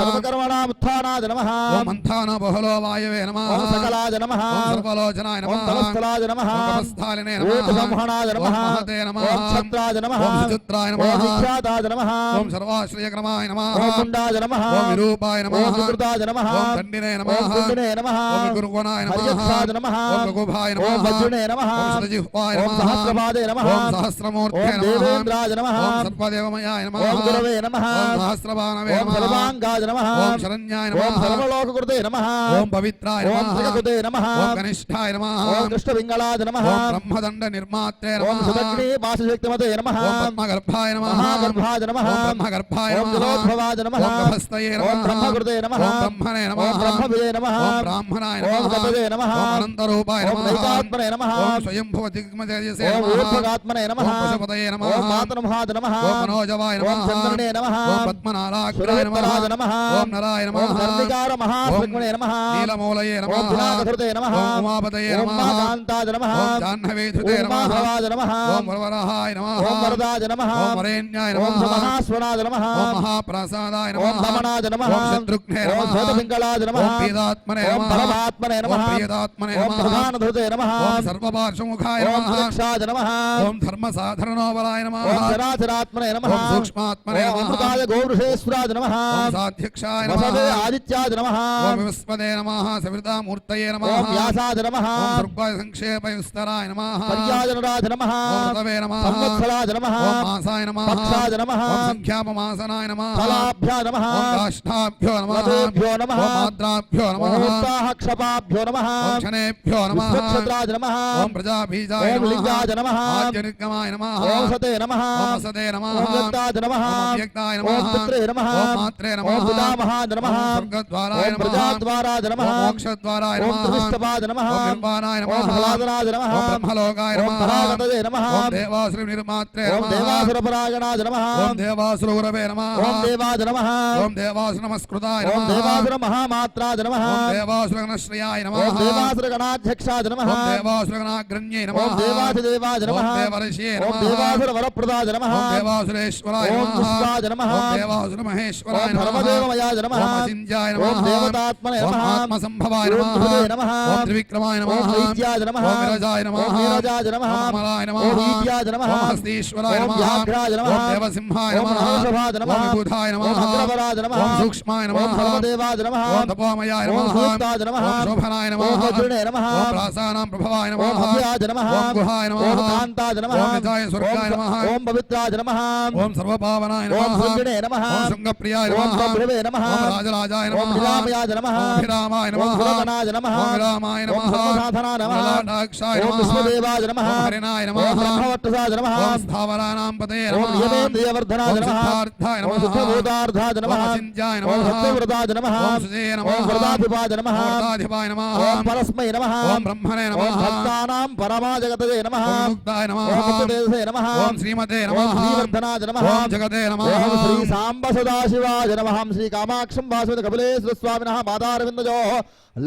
సర్వకర్మణాముత్థానాయ నమః
ఓం మంథాన బహుళో వాయవే నమః
ఓం సకలాయ నమః
ఓం సర్వలోచనాయ
ఓం
నమః
తలస్థలాయ నమః
ఓం కపస్థాలినే
ఓం
నమః
సంహణాయ
ఓం
నమః
మహతే నమః
ఓం ఛత్రాయ నమః
ఓం సుచిత్రాయ
ఓం
నమః
విఖ్యాతాయ నమః
ఓం సర్వాశ్రయక్రమాయ నమః
ఓం గుండాయ నమః
ఓం విరూపాయ
ఓం
నమః
వికృతాయ నమః
ఓం దండినే
ఓం
నమః
కుండినే నమః
ఓం గురుగణాయ నమః
హరియక్షాయ నమః
ఓం లఘుభాయ
ఓం
నమః
వజ్రునే నమః
ఓం శతజిహ్వాయ
ఓం
నమః
సహస్రపాదే నమః
ఓం సహస్రమూర్తే
ఓం
నమః
దేవేంద్రాయ నమః
ఓం సర్వదేవమయాయ నమః
ఓం గురవే నమః
ఓం సహస్రబాణవే
ఓం
నమః
సర్వాంగాయ నమః
ఓం శరణ్యాయ
ఓం
నమః
సర్వలోకకృతే నమః
ఓం పవిత్రాయ
ఓం
నమః
త్రికృతే నమః
ఓం కనిష్ఠాయ నమః
ఓం కృష్ణపింగళాయ నమః
ఓం బ్రహ్మదండ నిర్మాత్రే
ఓం
నమః
సుదగ్ని వాసశక్తిమతే నమః
ఓం పద్మగర్భాయ నమః
మహాగర్భాయ నమః
ఓం బ్రహ్మగర్భాయ
ఓం
నమః
జలోద్భవాయ నమః
ఓం గభస్తయే
ఓం
నమః
బ్రహ్మకృతే నమః
ఓం బ్రహ్మణే నమః
ఓం బ్రహ్మవిదే నమః
ఓం బ్రాహ్మణాయ
ఓం
నమః
గతదే నమః
ఓం అనంతరూపాయ
ఓం
నమః
నైకాత్మనే నమః
ఓం స్వయంభవ దిగ్మతేజసే
ఓం
నమః
ఊర్ధ్వగాత్మనే నమః
ఓం పశుపతయే నమః
ఓం మాతనమహాద నమః
ఓం మనోజవాయ
ఓం
నమః
చంద్రనే నమః
ఓం పద్మనాలాగ్రాయ నమః
సురవృత్తరాజ నమః
ఓం నరాయ
ఓం
నమః
ధర్మికార మహాశ్రగ్మణే నమః
నీలమూలయే
ఓం
నమః
పినాకధృతే నమః
ఓం ఉమాపతయే
ఓం
నమః
మాకాంతాద నమః
ఓం జాహ్నవీధృతే
ఓం
నమః
మాధవాద నమః
ఓం వరవరహాయ నమః
ఓం వరదాద నమః
ఓం వరేణ్యాయ
ఓం
నమః
మహాస్వనాద నమః
ఓం మహాప్రసాదాయ
ఓం
నమః
దమనాద నమః
ఓం శత్రుఘ్నే
ఓం
నమః
శ్వేతపింగళాద నమః
ఓం పీదాత్మనే
ఓం
నమః
పరమాత్మనే
ఓం
నమః
ప్రియదాత్మనే
ఓం
నమః
ప్రధానధృతే నమః
ఓం సర్వపార్శ్వముఖాయ
ఓం
నమః
సురక్షాద నమః
ఓం ధర్మసాధరణోబలాయ నమః
ఓం చరాచరాత్మనే నమః
ఓం సూక్ష్మాత్మనే
ఓం
నమః
అమృతాయ గోవృషేశ్వరాద నమః
ఓం సాధ్యక్షాయ
వసతే
నమః
ఆదిత్యాద నమః
ఓం వివస్పదే నమః సవితామూర్తయే నమః
ఓం వ్యాసాద నమః
ఓం సర్వాయ సంక్షేపయుస్తరాయ నమః
పర్యాజనరాజ నమః
ఓం ఋతవే నమః
సంవత్సరాజ నమః
ఓం మాసాయ నమః
పక్షాజ నమః
ఓం సంఖ్యాపమాసనాయ నమః
ఫలాభ్యా నమః
ఓం కాష్ఠాభ్యో నమః
మధుభ్యో నమః
ఓం ఆద్రాభ్యో నమః
ముహూర్తాః క్షపాభ్యో నమః
ఓం క్షణేభ్యో నమః
విశ్వక్షత్రాజ నమః
ఓం ప్రజాబీజాయ
ఓం
నమః
లింగాజ నమః
ఆద్యనిర్గమాయ నమః
ఓం సతే నమః
ఓం వసతే నమః
ఓం వ్యక్తాజ నమః
ఓం అవ్యక్తాయ
ఓం
నమః
పిత్రే నమః
ఓం మాత్రే నమః
ఓం పితామహాద నమః
ఓం స్వర్గద్వారాయ
ఓం
నమః
ప్రజాద్వారాజ నమః
ఓం మోక్షద్వారాయ
ఓం
నమః
త్రివిష్టపాద నమః
ఓం నిర్వాణాయ
ఓం
నమః
ఫలాదరాజ నమః
ఓం బ్రహ్మలోకాయ
ఓం
నమః
పరాగతదే నమః
ఓం దేవాసుర నిర్మాత్రే
ఓం
నమః
దేవాసురపరాయణాజ నమః
ఓం దేవాసుర గురవే నమః
ఓం దేవాజ నమః
ఓం దేవాసుర నమస్కృతాయ
ఓం
నమః
దేవాసుర మహామాత్రాజ నమః
ఓం దేవాసుర గణశ్రయాయ
ఓం
నమః
దేవాసుర గణాధ్యక్షాజ నమః
ఓం దేవాసుర గణాగ్రణ్యై
ఓం
నమః
దేవాధిదేవ దేవాయ నమః
ఓం దేవర్షియే
ఓం
నమః
దేవాసుర వరప్రదాయ నమః
ఓం దేవాసురేశ్వరాయ
ఓం
నమః
పుష్పాయ నమః
ఓం దేవాసుర మహేశ్వరాయ
ఓం
నమః
ధర్మదేవమయాయ నమః
ఓం అసింజాయ
ఓం
నమః
దేవతాత్మనే
ఓం
నమః
ఆత్మసంభవాయ
ఓం
నమః
ధ్రువే నమః
ఓం త్రివిక్రమాయ నమః
ఓం వైద్యాయ నమః
ఓం విరజాయ నమః
ఓం వీరజాయ నమః
ఓం అమలాయ నమః
ఓం వీర్యాయ నమః
ఓం హస్తీశ్వరాయ
ఓం
నమః
వ్యాఘ్రాయ నమః
ఓం దేవసింహాయ
ఓం
నమః
మహేషభాయ నమః
ఓం విబుధాయ నమః
ఓం అగ్రవరాయ నమః
ఓం సూక్ష్మాయ
ఓం
నమః
సర్వదేవాయ నమః
ఓం తపోమయాయ
ఓం
నమః
సూక్తాయ నమః
ఓం శోభనాయ
ఓం
నమః
వజ్రునే నమః
ఓం ప్రాసానాం ప్రభవాయ
ఓం
నమః
భవ్యాయ నమః
ఓం గుహాయ
ఓం
నమః
కాంతాయ నమః
ఓం నిజాయ స్వర్గాయ నమః
ఓం పవిత్రాయ నమః
ఓం సర్వపావనాయ
ఓం
నమః
శృంగినే నమః
ఓం శృంగప్రియాయ
ఓం
నమః
బభ్రవే నమః
ఓం రాజరాజాయ
ఓం
నమః
విరామయాయ నమః
ఓం విరామాయ
ఓం
నమః
సురగణాయ నమః
ఓం విరామాయ
ఓం
నమః
సర్వసాధనాయ నమః
లలాటాక్షాయ
ఓం
నమః
విశ్వదేవాయ నమః
ఓం హరిణాయ
ఓం
నమః
బ్రహ్మవట్టసాయ నమః
ఓం స్థావరానాం పతయే
ఓం
నమః
యమేంద్రియవర్ధనాయ
ఓం
నమః
సిద్ధార్థాయ
ఓం
నమః
సిద్ధభూతార్థాయ నమః
ఓం అచింత్యాయ
ఓం
నమః
సత్యవ్రతాయ నమః
ఓం సుజయ నమః
ఓం వరదాధిపాయ నమః
ఓం వరదాధిపాయ నమః
ఓం పరస్మై నమః
ఓం బ్రహ్మణే
ఓం
నమః
భక్తానాం పరమాజగతయే నమః
ఓం ముక్తాయ నమః
ఓం ముక్తదేశే నమః
ఓం శ్రీమతే
ఓం
నమః
శ్రీవర్ధనాయ నమః
ఓం జగతే నమః
ఓం శ్రీ సాంబ సదాశివాయ నమః శ్రీ కామాక్షం వాసుదేవ కపిలేశ్వర స్వామినః పాదారవిందజో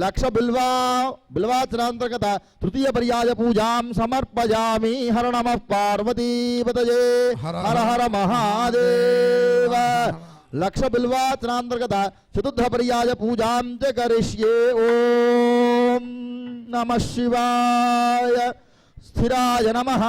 లక్ష బిల్వాచనాంతర్గత తృతీయ పర్యాయ పూజాం సమర్పయామి హర నమః పార్వతీపతయే
హర
హర హర మహాదేవ లక్ష బిల్వాచనాంతర్గత చతుర్థ పర్యాయ పూజాం చ కరిష్యే ఓం నమః శివాయ స్థిరాయ నమః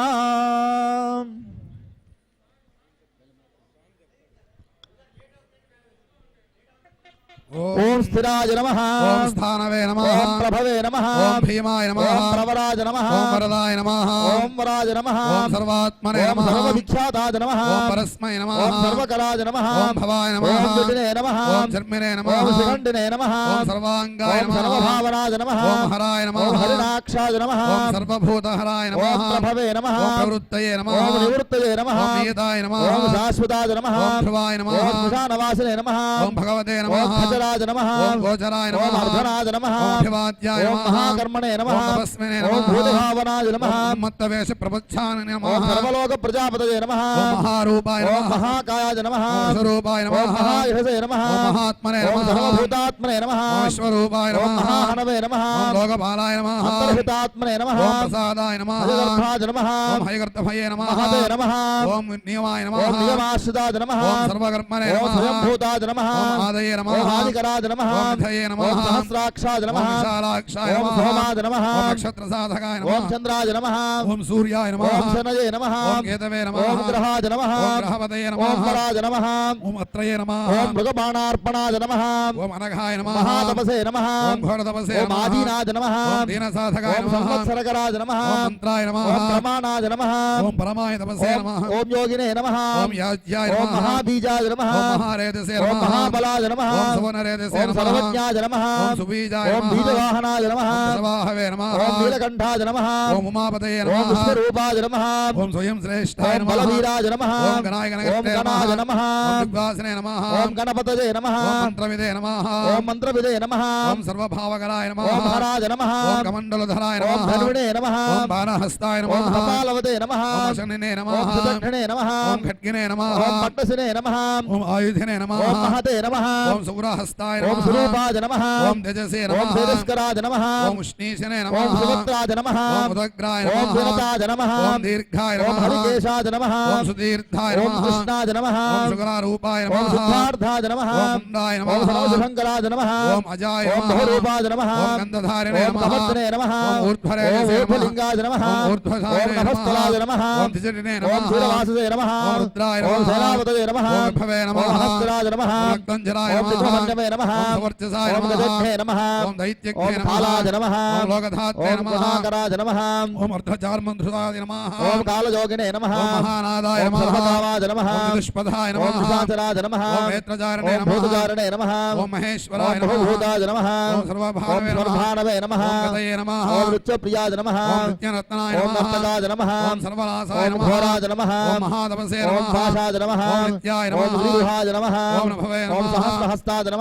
ఓం స్థిరాయ నమః
ఓం స్థానవే నమః
ఓం ప్రభవే నమః
ఓం భీమాయ నమః
ఓం ప్రవరాజ నమః
ఓం వరదాయ నమః
ఓం వరాజ నమః
ఓం సర్వాత్మనే
ఓం
నమః
సర్వవిఖ్యాతాయ నమః
ఓం పరస్మై నమః
ఓం సర్వకరాజ నమః
ఓం భవాయ నమః
ఓం జటినే నమః
ఓం చర్మినే నమః
ఓం శిఖండినే నమః
ఓం సర్వాంగాయ
ఓం
నమః
సర్వభావనాజ నమః
ఓం హరాయ నమః
ఓం హరిణాక్షాజ నమః
ఓం సర్వభూతహరాయ
ఓం
నమః
ప్రభవే నమః
ఓం ప్రవృత్తయే నమః
ఓం నివృత్తయే నమః
ఓం నియతాయ నమః
ఓం శాశ్వతాజ నమః
ఓం ధ్రువాయ నమః
ఓం స్మశానవాసినే నమః
ఓం భగవతే
ఓం
నమః
ఖజరాజ నమః
ఓం గోచరాయ
ఓం
నమః
అర్ధనాజ నమః
ఓం అభివాద్యాయ
ఓం
నమః
మహాకర్మణే నమః
ఓం తపస్వినే
ఓం
నమః
భూతభావనాయ నమః
ఓం మత్తవేష ప్రపచ్ఛాన
ఓం
నమః
సర్వలోక ప్రజాపతయే నమః
ఓం మహారూపాయ
ఓం
నమః
మహాకాయాయ నమః
ఓం స్వరూపాయ
ఓం
నమః
మహాయశసే నమః
ఓం మహాత్మనే
ఓం
నమః
సర్వభూతాత్మనే నమః
ఓం విశ్వరూపాయ
ఓం
నమః
మహాహనవే నమః
ఓం లోకపాలాయ నమః
అంతర్హితాత్మనే నమః
ఓం ప్రసాదాయ నమః
హరిగర్భాజ నమః
ఓం హయగర్తభయే నమః
మహతే నమః
ఓం నియమాయ
ఓం
నమః
నియమాశ్రితాజ నమః
ఓం సర్వకర్మణే
ఓం
నమః
స్వయంభూతాజ నమః
ఓం ఆదయే నమః
ఓం ఆదికరాజ నమః
ఓం విధయే నమః
ఓం సహస్రాక్షాజ
ఓం
నమః
విశాలాక్షాయ
ఓం
నమః
సోమాజ నమః
ఓం నక్షత్రసాధకాయ
ఓం
నమః
చంద్రాజ నమః
ఓం సూర్యాయ నమః
ఓం శనయే నమః
ఓం కేతవే నమః
ఓం గ్రహాజ నమః
ఓం గ్రహపతయే
ఓం
నమః
వరాజ నమః
ఓం అత్రయే నమః
ఓం మృగబాణార్పణాజ నమః
ఓం అనఘాయ నమః
మహాతపసే నమః
ఓం ఘోరతపసే
ఓం
నమః
ఆదీనాజ నమః
ఓం దీనసాధకాయ
ఓం
నమః
సంవత్సరకరాజ నమః
ఓం మంత్రాయ నమః
ఓం ప్రమాణాజ నమః
ఓం పరమాయ తపసే
ఓం
నమః
ఓం యోగినే నమః
ఓం యాజ్యాయ
ఓం
నమః
మహాబీజాజ నమః
ఓం మహారేతసే
ఓం
నమః
మహాబలాజ నమః
ఓం సువర్ణరేతసే
ఓం
నమః
సర్వజ్ఞాజ నమః
ఓం సుబీజాయ
ఓం
నమః
బీజవాహనాజ నమః
ఓం సర్వాహవే నమః
ఓం నీలకంఠాజ నమః
ఓం ఉమాపతయే
ఓం
నమః
విశ్వరూపాజ నమః
ఓం స్వయం శ్రేష్ఠాయ
ఓం
నమః
బలవీరాజ నమః
ఓం గణాయ
ఓం గణాజ నమః
ఓం దిగ్వాసనే నమః
ఓం గణపతయే నమః
ఓం మంత్రవిదే నమః
ఓం మంత్రవిదే నమః
ఓం సర్వభావకరాయ నమః
ఓం హరాజ నమః
ఓం కమండలధరాయ
ఓం
నమః
ధనుడే నమః
ఓం బాణహస్తాయ
ఓం
నమః
కపాలవతే నమః
ఓం శనినే
ఓం
నమః
సుదక్షిణే నమః
ఓం ఖడ్గినే నమః
ఓం పట్టసినే నమః
ఓం ఆయుధినే నమః
ఓం మహతే నమః
ఓం సౌరహస్తాయ
ఓం
నమః
స్వరూపాజ నమః
ఓం తేజసే
ఓం
నమః
తేజస్కరాజ నమః
ఓం ఉష్ణీశనే
ఓం
నమః
సుభద్రాజ నమః
ఓం ఉదగ్రాయ
ఓం
నమః
వినతాజ నమః
ఓం దీర్ఘాయ
ఓం
నమః
హరికేశాజ నమః
ఓం సుదీర్ఘాయ
ఓం
నమః
కృష్ణాజ నమః
ఓం శుక్రారూపాయ
ఓం
నమః
సిద్ధార్థాజ నమః
ఓం ముందాయ
ఓం
నమః
సర్వశంకరాజ నమః
ఓం అజాయ
ఓం
నమః
బహురూపాజ నమః
ఓం గంధధారిణే
ఓం
నమః
తపస్నే నమః
ఓం
ఓం
ఊర్ధ్వరేతసే నమః
ఊర్ధ్వలింగాజ నమః
ఓం
ఓం
ఊర్ధ్వసాయనే
నభస్థలాజ
నమః
నమః
ఓం త్రిజటినే
ఓం
నమః
క్షీరవాసుదే నమః
ఓం రుద్రాయ
ఓం
నమః
శైలావతదే నమః
ఓం విభవే
ఓం
నమః
సహస్రాజ నమః
ఓం రక్తంజరాయ
ఓం
నమః
చిత్రమండమే నమః
ఓం సవర్చసాయ
ఓం
నమః
గజఘ్నే నమః
ఓం దైత్యఘ్నే
ఓం
నమః
కాలాజ నమః
ఓం లోకధాత్రే
ఓం
నమః
కృపాకరాజ నమః
ఓం అర్ధచార్మంధృతాయ నమః
ఓం కాలయోగినే నమః
ఓం మహానాదాయ
ఓం
నమః
సర్వకామాజ నమః
ఓం చతుష్పదాయ
ఓం
నమః
విశాచరాజ నమః
ఓం నేత్రచారణే
ఓం
నమః
భూతచారణే నమః
ఓం మహేశ్వరాయ
ఓం
నమః
బహుభూతాజ నమః
ఓం
ఓం
సర్వభానవే నమః
స్వర్భానవే నమః
ఓం గతయే నమః
ఓం నృత్యప్రియాజ నమః
ఓం నిత్యరత్నాయ
ఓం
నమః
నర్తకాజ నమః
ఓం సర్వనాశాయ
ఓం
నమః
ఘోరాజ నమః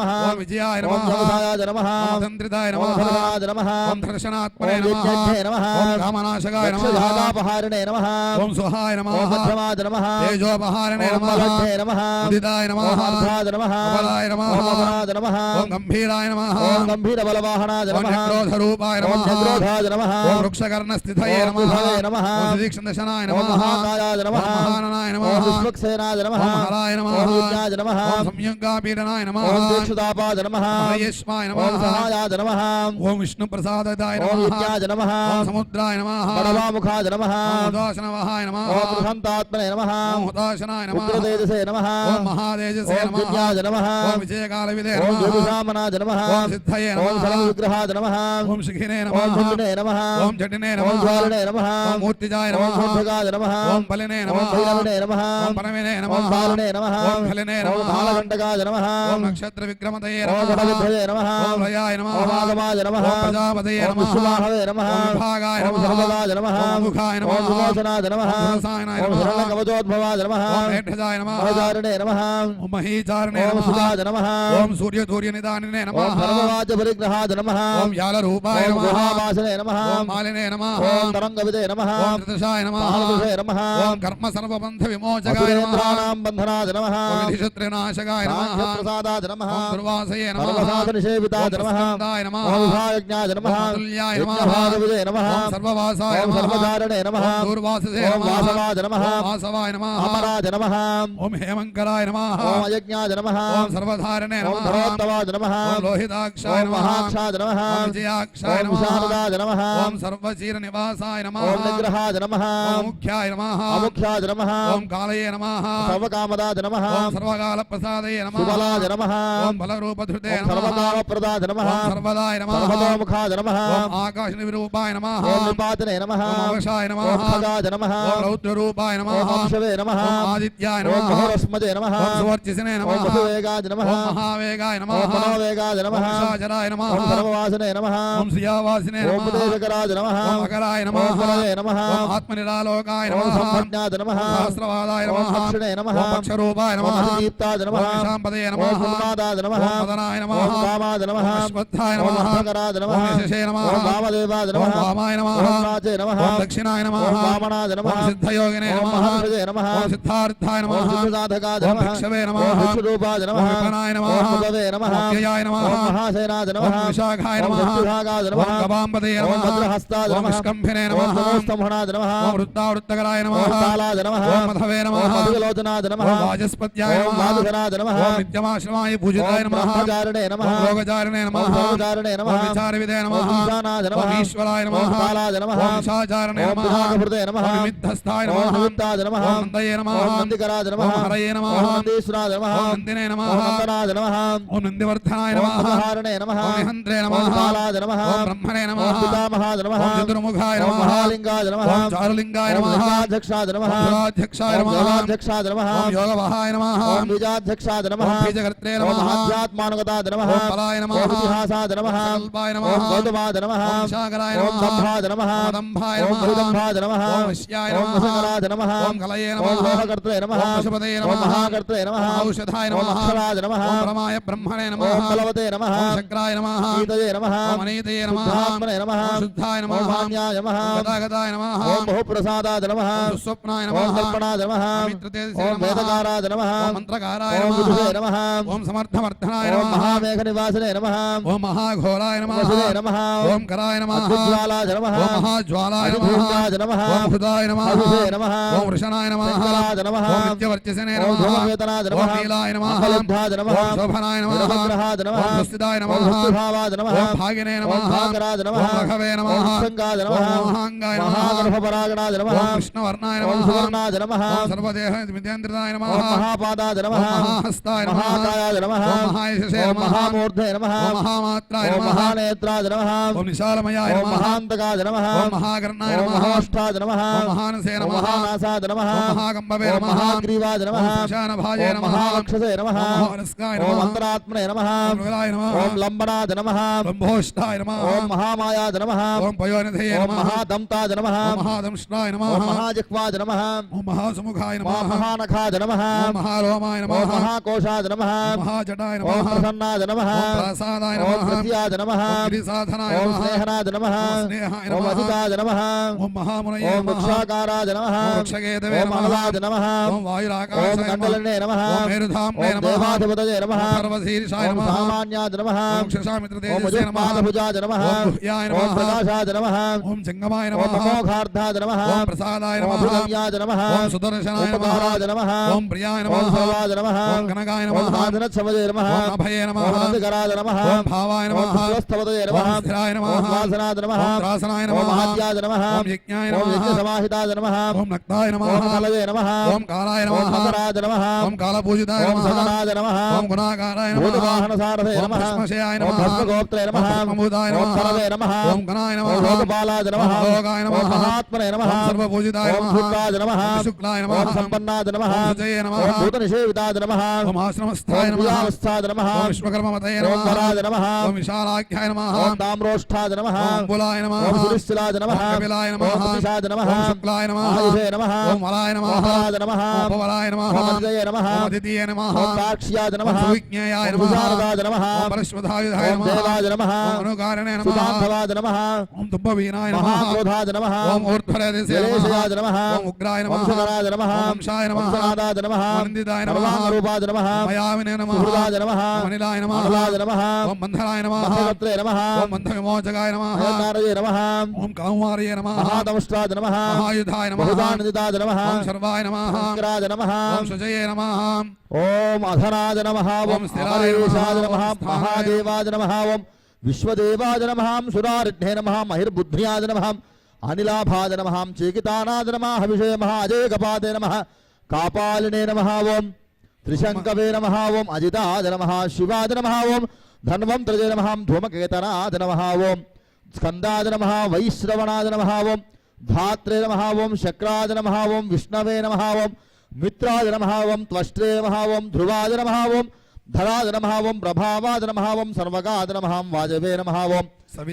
నమః
ఓం విజయాయ
ఓం
నమః
జగదాయ నమః
ఓం తంత్రితాయ
ఓం
నమః
ధర్మరాజ నమః
ఓం దర్శనాత్మనే
ఓం
నమః
విజ్ఞాయ నమః
ఓం కామనాశకాయ నమః
రక్షజాతాపహారిణే నమః
ఓం సుహాయ నమః
ఓం మధ్యమాద నమః
తేజోపహారిణే
ఓం
నమః
బలద్ధే నమః
ఉదితాయ నమః
ఓం అర్ధాద నమః
బలాయ నమః
ఓం అపరాద నమః
ఓం గంభీరాయ నమః
ఓం గంభీర బలవాహనాద
ఓం
నమః
చక్రోధ రూపాయ
ఓం
నమః
చక్రోధాద నమః
ఓం వృక్షకర్ణ స్థితయే
ఓం
నమః
విభవే నమః
ఓం సుదీక్షణదశనాయ
ఓం
నమః
మహాకాయాద నమః
ఓం మహాననాయ
ఓం
నమః
విశ్వక్సేనాద నమః
ఓం హరాయ నమః
ఓం విజ్ఞాయ నమః
ఓం సంయుగాపీడనాయ నమః
ఓం దీక్షితాపాద నమః
హరయేష్మాయ
ఓం
నమః
సహాయాద నమః
ఓం విష్ణుప్రసాదాయ
ఓం
నమః
విజ్ఞాయ నమః
ఓం సముద్రాయ నమః
బడవాముఖాద నమః
ఓం ఉదాసనవహాయ నమః
ఓం బృహంతాత్మనే నమః
ఓం హుతాశనాయ నమః
ఉగ్రతేజసే నమః
ఓం మహాతేజసే
ఓం
నమః
విజ్ఞాయ నమః
ఓం విజయకాలవిదే
ఓం
నమః
జ్యోతిషామనాద నమః
ఓం సిద్ధయే
ఓం
నమః
సర్వవిగ్రహాద నమః
ఓం శిఖినే
ఓం
నమః
కుండినే నమః
ఓం జటినే
ఓం
నమః
జ్వాలనే నమః
ఓం మూర్తిజాయ
ఓం
నమః
శుద్ధగాద నమః
ఓం బలినే
ఓం
నమః
భైరవనే నమః
ఓం పరమినే
ఓం
నమః
బాలనే నమః
ఓం ఫలినే
ఓం
నమః
కాలకంటకాద నమః
ఓం నక్షత్ర విక్రమతయే
ఓం
నమః
గణవిద్రయే నమః
ఓం లయాయ నమః
ఓం ఆగమాయ నమః
ఓం ప్రజాపతయే
ఓం
నమః
విశ్వవాహవే నమః
ఓం విభాగాయ
ఓం
నమః
సర్వగాద నమః
ఓం ముఖాయ
ఓం
నమః
విమోచనాద నమః
ఓం రసాయనాయ
ఓం
నమః
శరణకవచోద్భవాద నమః
ఓం మేఘజాయ నమః
ఓదారణే నమః
ఓం మహీచారణే
ఓం
నమః
సుధాద నమః
ఓం సూర్యనిదానినే
ఓం
నమః
సర్వవాచ పరిగ్రహాద నమః
ఓం యాలరూపాయ
ఓం
నమః
గుహావాసనే నమః
ఓం మాలినే నమః
ఓం తరంగవిదే నమః
ఓం త్రిదశాయ నమః
మహానుషే నమః
ఓం కర్మ సర్వబంధ విమోచకాయ నమః
అసురేంద్రాణాం బంధనాద నమః
ఓం విధిశత్రునాశకాయ నమః
ప్రసాదాద నమః
ఓం దుర్వాసయే నమః
సర్వసాధన సేవితాద
ఓం
నమః
ప్రస్కందాయ నమః
ఓం విభాగజ్ఞాద నమః
ఓం తుల్యాయ నమః
యజ్ఞభాగవిదే నమః
ఓం సర్వవాసాయ
ఓం
నమః
సర్వధారణే నమః
ఓం దూర్వాససే
ఓం
నమః
వాసవాద నమః
ఓం వాసవాయ నమః
అమరాద నమః
ఓం హేమంకరాయ నమః
ఓం అయజ్ఞాద నమః
ఓం సర్వధారణే
ఓం
నమః
ధరోత్తవాద నమః
ఓం లోహితాక్షాయ
ఓం
నమః
మహాక్షాద నమః
ఓం విజయాక్షాయ
ఓం
నమః
విశారదాద నమః
ఓం సర్వచీర నివాసాయ నమః
ఓం నిగ్రహాద నమః
ఓం ముఖ్యాయ నమః
అముఖ్యాద నమః
ఓం కాలయే నమః
సర్వకామదాద నమః
ఓం సర్వకాల ప్రసాదయే నమః
సుబలాద నమః
ఓం బలరూపధృతే
ఓం
నమః
సర్వకామప్రదాద నమః
ఓం సర్వదాయ నమః
సర్వతోముఖాద నమః
ఓం ఆకాశ నిరూపాయ నమః
ఓం నిపాతనే నమః
ఓం అవశాయ నమః
ఓం ఖగాద నమః
ఓం రౌద్రరూపాయ నమః
ఓం అంశవే నమః
ఓం ఆదిత్యాయ
ఓం
నమః
మహోరస్మజే నమః
ఓం సువర్చసినే
ఓం
నమః
వసువేగాద నమః
ఓం మహావేగాయ నమః
ఓం మనోవేగాద నమః
ఓం శాచరాయ నమః
ఓం సర్వవాసనే నమః
ఓం శ్రియావాసినే
ఓం
నమః
ఉపదేశకరాద నమః
ఓం మకరాయ
ఓం
నమః
ఫలవే నమః
ఓం ఆత్మనిరాలోకాయ
ఓం
నమః
సంపజ్ఞాద నమః
ఓం సహస్రవాదాయ
ఓం
నమః
దక్షిణే నమః
ఓం పక్షరూపాయ
ఓం
నమః
అతిదీప్తాద
ఓం
నమః
నిశాంపదయ
ఓం
నమః
ఉన్మాదాద నమః
ఓం మదనాయ నమః
ఓం కామాద నమః
ఓం అశ్వత్థాయ
ఓం
నమః
అర్థకరాద నమః
ఓం యశసే నమః
ఓం వామదేవాద
ఓం
నమః
వామాయ నమః
ఓం వాచే నమః
ఓం దక్షిణాయ నమః
ఓం వామనాద నమః
ఓం సిద్ధయోగినే
ఓం
నమః
మహర్షజే నమః
ఓం సిద్ధార్థాయ
ఓం
నమః
సిద్ధసాధకాద
ఓం
నమః
భిక్షవే నమః
ఓం భిక్షురూపాద
ఓం
నమః
విపనాయ నమః
ఓం ముదవే నమః
ఓం వ్యయాయ నమః
ఓం మహాసేనాద
ఓం
నమః
విశాఖాయ
ఓం
నమః
శక్తిభాగాద
ఓం
నమః
గవాంబదయ
ఓం
నమః
భద్రహస్తాద
ఓం
నమః
విష్కంభినే
ఓం
నమః
ధనుస్తంభనాద నమః
ఓం వృత్తావృత్తకరాయ
ఓం
నమః
తాళాద నమః
ఓం మధవే
ఓం
నమః
మధులోచనాద నమః
ఓం వాజస్పత్యాయ
ఓం
నమః
వాదుధనాద నమః
ఓం నిత్యమాశ్రమాయ పూజితాయ
ఓం
నమః
బ్రహ్మచారిణే నమః
ఓం లోకచారిణే
ఓం
నమః
సర్వచారిణే
ఓం
నమః
విచారవిదే
ఓం
నమః
ఈశానాద
ఓం
నమః
ఈశ్వరాయ
ఓం
నమః
కాలాద నమః
ఓం నిశాచారణే
ఓం
నమః
పినాకభృతే నమః
ఓం విమిద్ధస్థాయ
ఓం
నమః
నిమిత్తాద నమః
ఓం నందయే నమః
ఓం నందికరాద నమః
ఓం హరయే నమః
ఓం నందీశ్వరాద నమః
ఓం నందినే నమః
ఓం నందనాద నమః
ఓం నందివర్ధనాయ
ఓం
నమః
అపహారణే నమః
ఓం నిహంత్రే
ఓం
నమః
కాలాద నమః
ఓం బ్రహ్మణే
ఓం
నమః
పితామహాద నమః
ఓం చతుర్ముఖాయ
ఓం
నమః
మహాలింగాద నమః
ఓం చారులింగాయ
ఓం
నమః
యజ్ఞాధ్యక్షాద నమః
ఓం సురాధ్యక్షాయ
ఓం
నమః
దేవాధ్యక్షాద నమః
ఓం యోగవహాయ నమః
ఓం బీజాధ్యక్షాద నమః
ఓం బీజకర్త్రే
ఓం
నమః
ఆధ్యాత్మానుగతాద నమః
ఓం బలాయ నమః
ఓం ఇతిహాసాద నమః
ఓం కల్పాయ నమః
ఓం గౌతమాద నమః
ఓం శాకరాయ
ఓం
నమః
దంభాద నమః
ఓం దంభాయ
ఓం
నమః
బలిదంభాద నమః
ఓం వశ్యాయ
ఓం
నమః
వశకరాద నమః
ఓం కలయే
ఓం
నమః
లోహకర్త్రే నమః
ఓం పశుపతయే
ఓం
నమః
మహాకర్త్రే నమః
ఓం ఔషధాయ
ఓం
నమః
అక్షరాద నమః
ఓం పరమాయ బ్రహ్మణే నమః
ఓం బలవతే నమః
ఓం శక్రాయ నమః
గీతయే నమః
ఓం అనీతయే నమః
శుద్ధాత్మనే నమః
ఓం శుద్ధాయ
ఓం
నమః
మాన్యాయ నమః
ఓం గదాగదాయ నమః
ఓం బహుప్రసాదాద నమః
ఓం సుస్వప్నాయ
ఓం
నమః
కల్పనాద నమః
ఓం మిత్రతేజసే
ఓం
నమః
వేదకారాద నమః
ఓం మంత్రకారాయ
ఓం
నమః
విదుషే నమః
ఓం సమర్థవర్ధనాయ
ఓం
నమః
మహామేఘ నివాసనే నమః
ఓం మహాఘోరాయ నమః
వసుదే నమః
ఓం కరాయ నమః
అగ్నిజ్వాలాద నమః
ఓం మహాజ్వాలాయ నమః
అధిభూతాద నమః
ఓం హృదాయ నమః
హవిషే నమః
ఓం వృషణాయ నమః
శంకరాద నమః
ఓం నిత్యవర్చసనే
ఓం
నమః
ధూమవేతనాద
ఓం
నమః
నీలాయ నమః
అంబలిబ్ధాద నమః
ఓం శోభనాయ నమః
నిరభద్రహాద నమః
ఓం స్వస్తిదాయ
ఓం
నమః
భక్తిభావాద నమః
ఓం భాగినే
ఓం
నమః
భాకరాద నమః
ఓం రఘవే
ఓం
నమః
సంగాద
ఓం
నమః
మహాంగాయ నమః
మహాగర్భపరాగణాద నమః
ఓం కృష్ణవర్ణాయ
ఓం
నమః
సువర్ణాద నమః
ఓం సర్వదేహ విద్యాంధ్రదాయ నమః
ఓం మహాపాదాద
ఓం
నమః
మహాహస్తాయ నమః
మహాకాయాద నమః
ఓం మహాయశసే
ఓం
నమః
మహామూర్ధే నమః
ఓం మహామాత్రాయ
ఓం
నమః
మహానేత్రాద నమః
ఓం విశాలమయాయ
ఓం
నమః
మహాంతకాద నమః
ఓం మహాకర్ణాయ
ఓం
నమః
మహాష్టాద నమః
ఓం మహానసే
ఓం
నమః
మహానాసాద నమః
ఓం మహాకంబవే
ఓం
నమః
మహాగ్రీవాద నమః
ఓం శ్మశానభాజే
ఓం
నమః
మహావక్షసే నమః
ఓం మహారస్కాయ
ఓం
నమః
అంతరాత్మనే నమః
ఓం మృగలాయ నమః
ఓం లంబనాద నమః
ఓం భోష్టాయ నమః
ఓం మహామాయాద నమః
ఓం పయోనిధయే
ఓం
నమః
మహాదంతాద నమః
ఓం మహాదంష్ట్రాయ నమః
ఓం మహాజిహ్వాద నమః
ఓం మహాసుముఖాయ
ఓం
నమః
మహానఖాద నమః
ఓం మహారోమాయ
ఓం
నమః
మహాకోశాద నమః
ఓం మహాజటాయ ప్రసాదాయ
ఓం
నమః
ప్రసన్నాద నమః
ఓం ప్రసాదాయ
ఓం
నమః
ప్రత్యాద నమః
ఓం గిరిసాధనాయ
ఓం
నమః
స్నేహనాద నమః
ఓం స్నేహాయ
ఓం
నమః
అజితాద నమః
ఓం మహామునయే
ఓం
నమః
వృక్షాకారాద నమః
ఓం వృక్షకేతవే
ఓం
నమః
అనలాద నమః
ఓం
ఓం
వాయురాకాశాయ నమః
కండలనే నమః
ఓం మేరుధామ్నే
ఓం
నమః
దేవాధిపతయే నమః
ఓం సర్వశీర్షాయ
ఓం
నమః
సామాన్యాద నమః
ఓం క్షుషామిత్ర
ఓం
తేజసే నమః
అజుపాదభుజాద నమః
ఓం గుహ్యాయ
ఓం
నమః
ప్రకాశాద నమః
ఓం జంగమాయ
ఓం
నమః
అమోఘార్థాద నమః
ఓం ప్రసాదాయ
ఓం
నమః
అభిగమ్యాద నమః
ఓం సుదర్శనాయ
ఓం
నమః
ఉపకారాద నమః
ఓం ప్రియాయ
ఓం
నమః
సర్వాద నమః
ఓం కనకాయ
ఓం
నమః
సాధనత్సవదే నమః
ఓం అభయే నమః
ఓం నందికరాద నమః
ఓం భావాయ
ఓం
నమః
పుష్పస్తవదే నమః
ఓం స్థిరాయ నమః
ఓం వాసనాద నమః
ఓం త్రాసనాయ
ఓం
నమః
మహాద్యాద నమః
ఓం యజ్ఞాయ
ఓం
నమః
యజ్ఞసమాహితాద నమః
ఓం నక్తాయ నమః
ఓం కలవే నమః
ఓం కాలాయ
ఓం
నమః
మకరాద నమః
ఓం కాలపూజితాయ
ఓం
నమః
సదనాద నమః
ఓం గుణాకారాయ నమః
భూతవాహనసారథే
ఓం
నమః
భస్మశయాయ
ఓం
నమః
భస్మగోప్త్రే నమః
ఓం భస్మభూతాయ
ఓం
నమః
కలవే నమః
ఓం గణాయ
ఓం
నమః
లోకపాలాద నమః
ఓం లోకాయ
ఓం
నమః
మహాత్మనే నమః
ఓం సర్వపూజితాయ
ఓం
నమః
శుక్లాద నమః
ఓం శుక్లాయ
ఓం
నమః
సంపన్నాద నమః
ఓం సుజయే నమః
ఓం భూతనిషేవితాద నమః
ఓం ఆశ్రమస్థాయ
ఓం
నమః
ప్రియావస్థాద నమః
ఓం విశ్వకర్మమతయే
ఓం
నమః
వరాద నమః
ఓం విశాలాఖ్యాయ నమః
ఓం తామ్రోష్ఠాద నమః
ఓం బులాయ నమః
ఓం సురిశ్చిలాద నమః
ఓం కపిలాయ నమః
ఓం ప్రతిషాద నమః
ఓం శుక్లాయ నమః
ఆయుషే నమః
ఓం వరాయ నమః
ఓం వరాద నమః
ఓం పవలాయ నమః
ఓం అతిథయే నమః
ఓం అతిథియే నమః
ఓం సాక్ష్యాద నమః
ఓం సువిజ్ఞేయాయ
ఓం
నమః
విశారదాద నమః
ఓం పరశ్వధాయుధాయ
ఓం
నమః
దేవాద నమః
ఓం అనుకారణే నమః
సుధాంతవాద నమః
ఓం తుబ్బవీనాయ నమః
మహాక్రోధాద నమః
ఓం ఊర్ధ్వరేతసే నమః
జలేశయాద నమః
ఓం ఉగ్రాయ నమః
వంశధరాద నమః
ఓం వంశాయ నమః
వంశనాదాద నమః
ఓం నందిదాయ నమః
సర్వాంగరూపాద నమః
మయావినే నమః
సుహృదాద నమః
ఓం అనిలాయ నమః
అమలాద నమః
ఓం బంధరాయ నమః
మహోత్రే నమః
ఓం బంధవిమోచకాయ నమః
అహంకారయే నమః
ఓం కౌమార్యే నమః
మహాదమష్టాద నమః
మహాయుధాయ నమః
బహుదానందితాద నమః
ఓం శర్వాయ నమః
శంకరాద నమః
ఓం సుజయే నమః
ఓం అధనాద నమః ఓం
ఓం స్థిరాయ
అమరేశాద
నమః,
నమః
ఓం స్థానాయ
మహాదేవాద నమః ఓం విశ్వదేవాద నమః సురారిఢ్నే నమః మహిర్బుద్ధ్యాద నమః అనిలాభాద నమః చేకితానాద నమః హవిషే మహా అజేకపాదే నమః కాపాలినే నమః ఓం త్రిశంకవే నమః ఓం అజితాద నమః శివాద నమః ఓం ధన్వంతరజే నమః ధూమకేతనాద నమః ఓం స్కందాద నమః వైశ్రవణాద నమః ఓం ధాత్రే నమః ఓం శక్రాద నమః ఓం విష్ణవే నమః ఓం మిత్రాద నమః ఓం త్వష్ట్రే నమః ఓం ధ్రువాద నమః ఓం ధరాద నమః ఓం ప్రభావాద నమః ఓం సర్వగాద నమః వాజవే నమః ఓం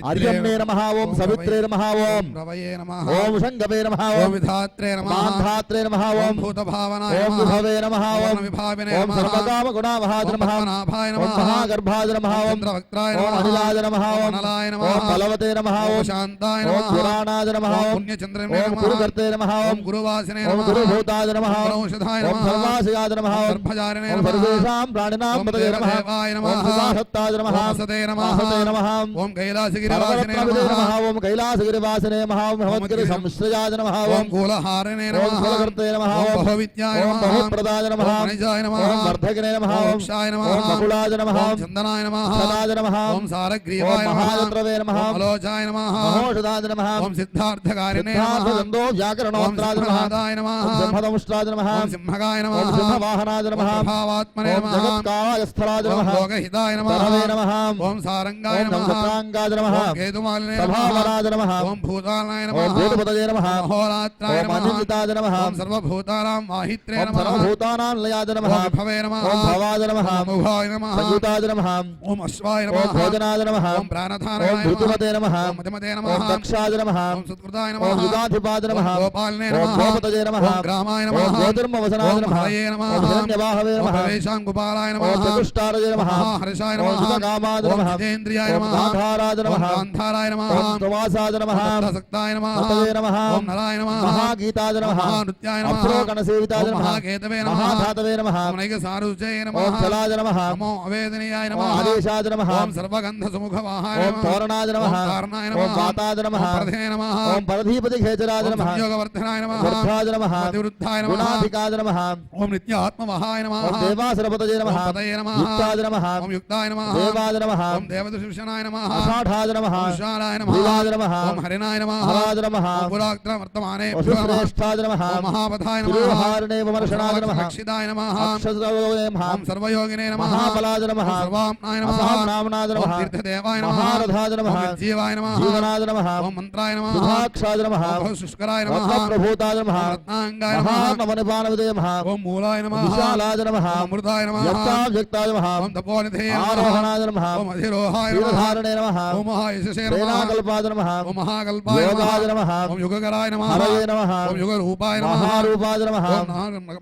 అర్యమ్నే నమః ఓం సవిత్రే నమః ఓం
రవయే నమః
ఓం శంగవే నమః
ఓం
ఓం
విధాత్రే నమః
మాంధాత్రే నమః
ఓం
ఓం
భూతభావనాయ
ఓం
నమః
విభవే నమః ఓం
విభావినే
ఓం
నమః
సర్వకామ గుణావహాద
ఓం
నమః
పద్మనాభాయ
ఓం
నమః
మహాగర్భాద నమః ఓం
చంద్రవక్త్రాయ
ఓం
నమః
అనిలాద నమః
ఓం
ఓం
అనలాయ
ఓం
నమః
బలవతే నమః
ఓం
ఓం
శాంతాయ
ఓం
నమః
పురాణాద నమః
ఓం
ఓం
పుణ్యచంద్రమే
ఓం
నమః
గురుకర్తే నమః
ఓం
ఓం
గురువాసినే
ఓం
నమః
గురుభూతాద నమః
ఓం
ఓం
ఔషధాయ
ఓం
నమః
సర్వాశయాద నమః
ఓం
ఓం
సర్పజారిణే
ఓం
నమః
సర్వేషాం ప్రాణినాం
ఓం
పతయే నమః
దేవదేవాయ
ఓం
నమః
సుధాసత్తాద నమః
ఓం సతే నమః
మహతే నమః
ఓం కైలాసగిరివాసినే
సర్వరత్నవిదే
నమః
నమః ఓం కైలాసగిరివాసినే నమః ఓం భగవద్గిరి సంశ్రయాద నమః
ఓం
ఓం
కూలహారిణే
ఓం
నమః
కులకర్తే నమః
ఓం
ఓం
బహువిద్యాయ
ఓం
నమః
బహుప్రదాయ నమః
ఓం గణేశాయ నమః
ఓం వర్ధకినే నమః
ఓం
ఓం
వృక్షాయ నమః
ఓం బకుళాద నమః
ఓం చందనాయ నమః
సదాద నమః
ఓం సారగ్రీవాయ
ఓం
నమః
మహాయత్రవే నమః
ఓం అలోచాయ నమః
మహోషధాద నమః
ఓం సిద్ధార్థకారిణే నమః
సిద్ధార్థదందో
ఓం
వ్యాకరణోత్రాద నమః
సింహనాదాయ నమః
ఓం బ్రహ్మదముష్ట్రాద నమః
ఓం సింహగాయ
ఓం
నమః
సింహవాహనాద
ఓం
నమః
ప్రభావాత్మనే
ఓం
నమః
జగత్కాయస్థలాద
ఓం
నమః
లోకహితాయ నమః
తరవే నమః
ఓం సారంగాయ
ఓం
నమః
నక్షత్రాంగాద నమః
ఓం కేతుమాలినే నమః
సభావరాద నమః
ఓం భూతాలయ
ఓం
నమః
భూతపతయే నమః
ఓం అహోరాత్రాయ
ఓం
నమః
అనిందితాద నమః
ఓం సర్వభూతానాం వాహిత్రే
ఓం
నమః
సర్వభూతానాంలయాద నమః
ఓం విభవే నమః
ఓం భవాద నమః
ఓం ఉభాయ నమః
సంయుతాద నమః
ఓం అశ్వాయ
ఓం
నమః
భోజనాద నమః
ఓం ప్రాణధారణాయ
ఓం
నమః
ఋతుమతే నమః
ఓం మతిమతే నమః
ఓం దక్షాద నమః
ఓం సుకృతాయ
ఓం
నమః
యుగాధిపాద నమః
ఓం గోపాలనే
ఓం
నమః
గోపతజే నమః
ఓం గ్రామాయ
ఓం
నమః
జ్యోతిర్మవసనాద
ఓం
నమః
హరయే నమః
ఓం హిరణ్యవాహవే
ఓం
నమః
ప్రవేశాంగుపాలాయ
ఓం
నమః
చతుష్టారజే నమః
ఓం హర్షాయ
ఓం
నమః
సుతకామాద
ఓం
నమః
జితేంద్రియాయ
ఓం
నమః
గాంధారాద
ఓం
నమః
గాంధారాయ నమః
ఓం త్వమాసాద నమః
ఓం సక్తాయ నమః
పతయే నమః
ఓం నరాయ నమః
మహాగీతాద
ఓం
నమః
మహానృత్యాయ నమః
అప్సరోగణసేవితాద
ఓం
నమః
మహాకేతవే నమః
మహాధాతవే నమః
ఓం నైకసారుజయ
ఓం
నమః
చలాద నమః
నమో అవేదనీయాయ
ఓం
నమః
ఆదేశాద నమః
ఓం సర్వగంధసుముఖవాహాయ
ఓం
నమః
తోరణాద నమః
ఓం కారణాయ
ఓం
నమః
వాతాద నమః
ఓం ప్రధే నమః
ఓం పరధీపతి ఖేచరాద
ఓం
నమః
సంయోగవర్ధనాయ నమః
వృద్ధాద నమః
ఓం అతివృద్ధాయ నమః
గుణాధికాద నమః
ఓం నిత్యాత్మవహాయ నమః
ఓం దేవాసురపతజే నమః
ఓం పతయే నమః
యుక్తాద నమః
ఓం యుక్తాయ నమః
దేవాద నమః
ఓం దేవదశిషణాయ నమః
అషాఢాద నమః
ఓం విశాలాయ నమః
భీవాద నమః
ఓం హరినాయ నమః
హరాద నమః
ఓం పురాక్ర వర్తమానే
వసుశ్రేష్ఠాద నమః
ఓం మహాపథాయ నమః
తిరుహారణే విమర్శనాద నమః
రక్షితాయ నమః
అక్షరవే నమః
ఓం సర్వయోగినే నమః
మహాబలాద నమః
ఓం సర్వామ్నాయ నమః
అసహంనామనాద
ఓం
నమః
తీర్థదేవాయ నమః
మహారథాద నమః
ఓం జీవాయ నమః
జీవనాద నమః
ఓం మంత్రాయ నమః
సుధాక్షాద నమః
ఓం బహుశుష్కరాయ నమః
రత్నప్రభూతాద నమః
ఓం రత్నాంగాయ నమః
మహానవనిపానవిదే నమః
ఓం మూలాయ నమః
విశాలాద నమః
ఓం అమృతాయ నమః
వ్యక్తావ్యక్తాద నమః
ఓం తపోనిధేయ నమః
ఆరోహణాద నమః
ఓం అధిరోహాయ నమః
క్షీరధారణే నమః
ఓం ఓం మహాయశసే నమః
సేనాకల్పాద నమః
ఓం మహాకల్పాయ
యోగాయ నమః
ఓం యుగకరాయ నమః
హరయే నమః
ఓం యుగరూపాయ నమః
మహారూపాద నమః
ఓం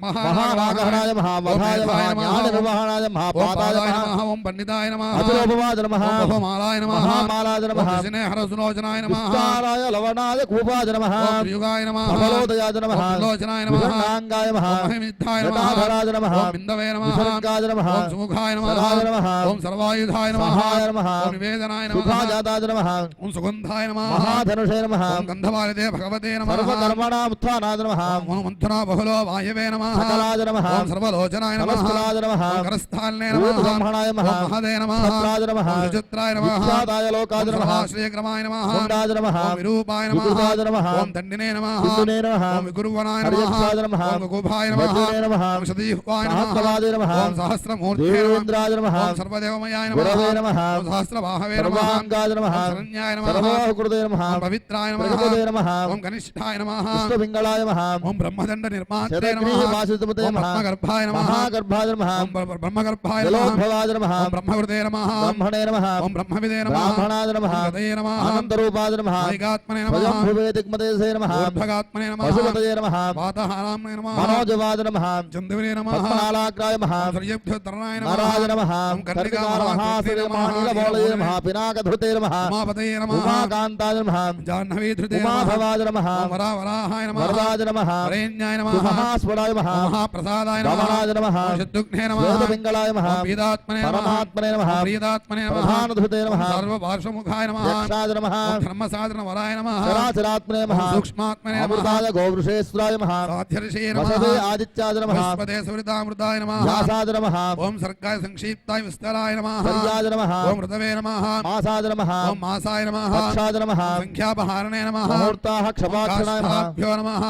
మహానాగహనాయ మహా వధాయ మహా జ్ఞాన నిర్వహణాయ మహాపాదాయ నమః
ఓం పండితాయ నమః
అతిలోపమాద నమః
ఓం బహుమాలాయ నమః
మహామాలాద నమః
ఓం స్నేహరసులోచనాయ నమః
విస్తారాయ లవణాయ కూపాద నమః
ఓం త్రియుగాయ నమః
కమలోదయాద నమః
ఓం త్రిలోచనాయ నమః
విషణాంగాయ నమః
ఓం మహిమిత్థాయ నమః
జటాధరాజ నమః
ఓం బిందవే నమః
విసర్గాద నమః
ఓం సుముఖాయ నమః
సదాయ నమః
ఓం సర్వాయుధాయ నమః
సహాయ నమః
ఓం నివేదనాయ నమః
సుఖాజాతాద నమః
ఓం సుగంధాయ నమః
మహాధనుషే నమః
ఓం గంధమాలితే భగవతే నమః
సర్వకర్మణాముత్థానాద నమః
ఓం మంత్రా బహుళో వాయవే నమః
సకలాద నమః
ఓం సర్వలోచనాయ నమః
నమస్కరాద నమః
ఓం కరస్థాల్నే నమః
బ్రహ్మణాయ నమః
ఓం మహదే నమః
సత్రాద నమః
ఓం సుచిత్రాయ నమః
విఖ్యాతాయ లోకాద
ఓం
నమః
సర్వాశ్రయక్రమాయ నమః
గుండాద నమః
ఓం విరూపాయ నమః
వికృతాద నమః
ఓం దండినే నమః
సింధునే నమః
ఓం విగురువనాయ నమః
హరియక్షాద నమః
ఓం గోభాయ నమః
వజ్రే నమః
ఓం సతీహ్వాయ నమః
సహస్రవాదే నమః
ఓం సహస్రమూర్తే నమః
దేవేంద్రాయ నమః
ఓం సర్వదేవమయాయ నమః
గురవే నమః
ఓం సహస్రబాహవే నమః
సర్వాంగాద నమః
ఓం శరణ్యాయ నమః
సర్వోహృదయ నమః
ఓం పవిత్రాయ నమః
ప్రగపదే నమః
ఓం కనిష్ఠాయ నమః
విశ్వపింగళాయ నమః
ఓం బ్రహ్మదండ నిర్మాత్రే
శతగ్ని
నమః
వాసితమతే
ఓం
నమః
బ్రహ్మగర్భాయ నమః
మహాగర్భాయ నమః
ఓం బ్రహ్మగర్భాయ నమః
జలోద్భవాయ నమః
ఓం బ్రహ్మహృదే నమః
బ్రహ్మణే నమః
ఓం బ్రహ్మవిదే నమః
బ్రాహ్మణాయ నమః
ఓం గదయే నమః
ఆనందరూపాయ నమః
ఐకాత్మనే నమః
స్వయంభువే దిగ్మదేశే నమః
ఊర్ధ్వగాత్మనే నమః
పశుపతయే నమః
వాతహారామ్నే నమః
మనోజవాద నమః
చందవినే నమః
పద్మనాళాగ్రాయ నమః
ఓం సర్యభ్యోత్తరణాయ నమః
నారాయ నమః
ఓం కర్ణికా
కర్ణికా మహాశ్రీ మహానీలమౌళయే నమః పినాకధృతే నమః
ఉమాపతయే నమః
ఉమాకాంతాయ నమః
జాహ్నవీధృతే నమః
ఉమాభవాద నమః
ఓం వరావరాహాయ నమః
వరదాయ నమః
వరేణ్యాయ నమః
మహాస్వరాయ నమః
ఓం మహాప్రసాదాయ నమః
రమణాయ నమః
ఓం శత్రుఘ్నే నమః
వేదపింగళాయ నమః
ఓం పీదాత్మనే నమః
పరమాత్మనే నమః
ఓం ప్రియదాత్మనే నమః
ప్రధానధృతే నమః
ఓం సర్వపార్శ్వముఖాయ నమః
యక్షాయ నమః
ఓం ధర్మసాధన వరాయ నమః
చరాచరాత్మనే
ఓం
నమః
సూక్ష్మాత్మనే నమః
అమృతాయ గోవృషేశ్వరాయ నమః
సాధ్యర్షయే నమః
వసతే ఆదిత్యాయ నమః
బృహస్పతే సువృతామృతాయ నమః
వ్యాసాయ నమః
ఓం సర్గాయ సంక్షిప్తాయ విస్తరాయ నమః
శర్యాయ నమః
ఓం ఋతవే నమః
మాసాయ నమః
ఓం మాసాయ నమః
పక్షాయ నమః
సంఖ్యాపహారణే నమః
ముహూర్తాః క్షపాక్షణాయ నమః
కాష్ఠాభ్యో నమః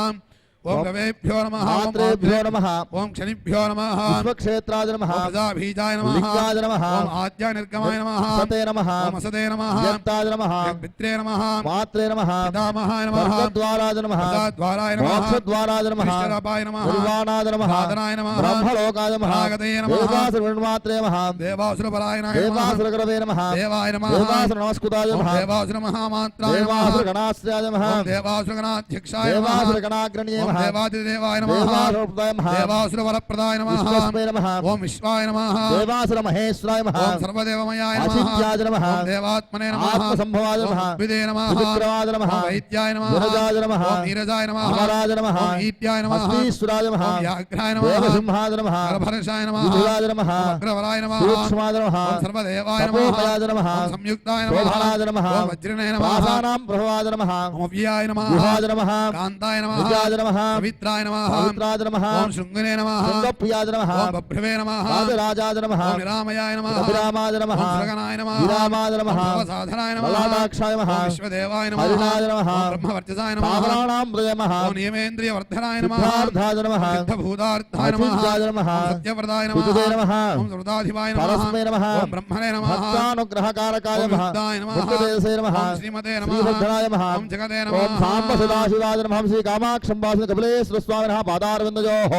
ఓం రవేభ్యో నమః ఓం
మాత్రేభ్యో నమః
ఓం క్షణిభ్యో నమః
విశ్వక్షేత్రాయ నమః
ఓం ప్రజాబీజాయ నమః
లింగాయ నమః
ఓం ఆద్యానిర్గమాయ నమః
సతే నమః
ఓం అసదే నమః
యత్తాయ నమః
పిత్రే నమః
మాత్రే నమః
పితామహాయ నమః
స్వర్గద్వారాయ నమః
ప్రజాద్వారాయ నమః
మోక్షద్వారాయ నమః
విష్ణురాపాయ నమః
నిర్వాణాయ నమః
సాధనాయ నమః
బ్రహ్మలోకాయ నమః
నాగదయే నమః
దేవాసురమాత్రే నమః
దేవాసురపరాయణాయ నమః
దేవాసురగరవే నమః
దేవాయ నమః
దేవాసుర నమస్కృతాయ
ఓం
నమః
దేవాసుర మహామాత్రాయ నమః
దేవాసుర గణాశ్రయాయ నమః
ఓం దేవాసుర గణాధ్యక్షాయ నమః
దేవాసుర గణాగ్రణీయ
ఓం
నమః
దేవాదిదేవాయ నమః
దేవాసురప్రదాయ నమః
దేవాసుర వరప్రదాయ నమః
విశ్వస్మై నమః
ఓం విశ్వాయ నమః
దేవాసుర మహేశ్వరాయ నమః
ఓం సర్వదేవమయాయ నమః
అచిత్యాయ నమః
ఓం దేవాత్మనే నమః
ఆత్మసంభవాయ
ఓం
నమః
ఉద్భిదే నమః
సువిక్రమాయ నమః
ఓం వైద్యాయ నమః
విరజాయ నమః
ఓం నీరజాయ నమః
అమరాయ నమః
ఓం ఈత్యాయ నమః
అస్మీశ్వరాయ నమః
ఓం వ్యాఘ్రాయ నమః
దేవసింహాయ నమః
హరభరషాయ నమః
విజయాయ నమః
ఓం అగ్రవరాయ నమః
సూక్ష్మాయ నమః
ఓం సర్వదేవాయ నమః
తపోమయాయ నమః
ఓం సంయుక్తాయ నమః
శోభనాయ నమః
ఓం వజ్రనే నమః
ప్రాసానాం ప్రభవాయ నమః
ఓం అవ్యాయ నమః
గుహాయ నమః
కాంతాయ నమః
విజయాయ నమః
పవిత్రాయ నమః
పవిత్రాయ నమః
ఓం శృంగనే నమః
శృంగప్రియాయ నమః
ఓం బభ్రవే నమః
రాజరాజాయ నమః
ఓం నిరామయాయ నమః
అభిరామాయ నమః
ఓం సురగణాయ నమః
విరామాయ నమః
ఓం సర్వసాధనాయ నమః
లలాటాక్షాయ నమః
ఓం విశ్వదేవాయ నమః
హరిణాయ నమః
ఓం బ్రహ్మవర్చసాయ నమః
పావనానాం హృదయమః
ఓం నియమేంద్రియ వర్ధనాయ నమః
సిద్ధార్థాయ నమః
ఓం సిద్ధభూతార్థాయ నమః
అచింత్యాయ నమః
ఓం సత్యవ్రతాయ నమః
పితుదే నమః
ఓం సృతాధిపాయ నమః
పరస్మై నమః
ఓం బ్రహ్మణే నమః
భక్తానుగ్రహకారకాయ
ఓం
నమః
విద్యాయ నమః
బుద్ధదేశే నమః
ఓం శ్రీమతే నమః
శ్రీభద్రాయ నమః
ఓం జగదే
ఓం
నమః
సాంబ సదాశివాయ నమః శ్రీ కామాక్షం వాసిన కపిలేశ్వర స్వామినః పాదారవిందయోః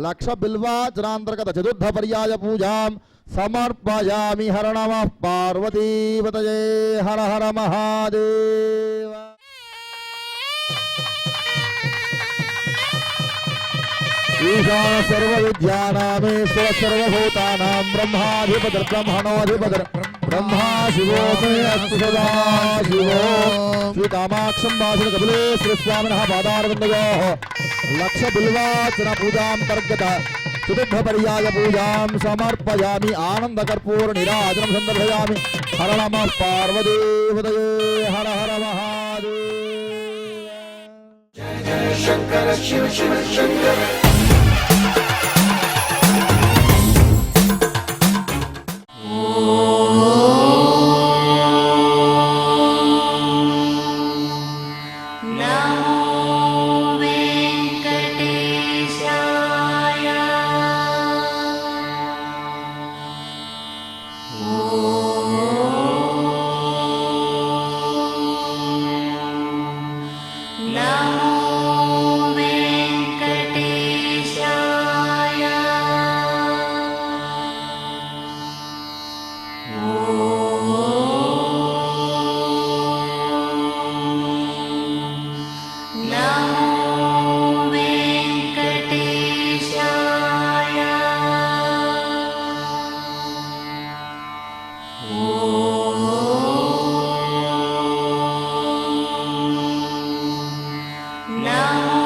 లక్ష బిల్వాచరాంతర్గత చతుర్థ పర్యాయ పూజాం సమర్పయామి హర నమః పార్వతీపతయే హర హర మహాదేవ ఈశాన సర్వ విద్యానామేశ్వర సర్వభూతానాం బ్రహ్మాధిపతిర్ బ్రహ్మణోధిపతిర్ బ్రహ్మా శివో మే అస్తు సదా శివో శ్రీ కామాక్షం వాసిన కపిలేశ్వర స్వామినః పాదారవిందయోః లక్ష బిల్వాచన పూజాంతర్గత చతుర్థ పర్యాయ పూజాం సమర్పయామి ఆనంద కర్పూర నిరాజనం సందర్భయామి హర నమః పార్వతీపతయే హర హర మహాదేవ
नमो वेङ्कटेशाय नमो वेङ्कटेशाय ॐ नमो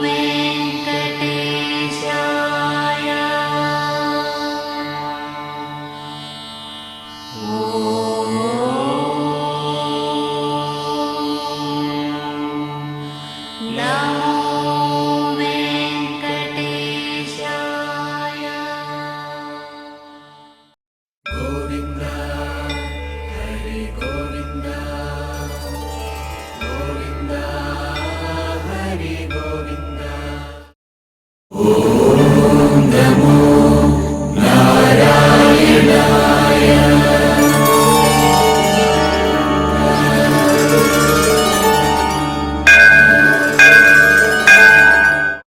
वेङ्कटेशाय।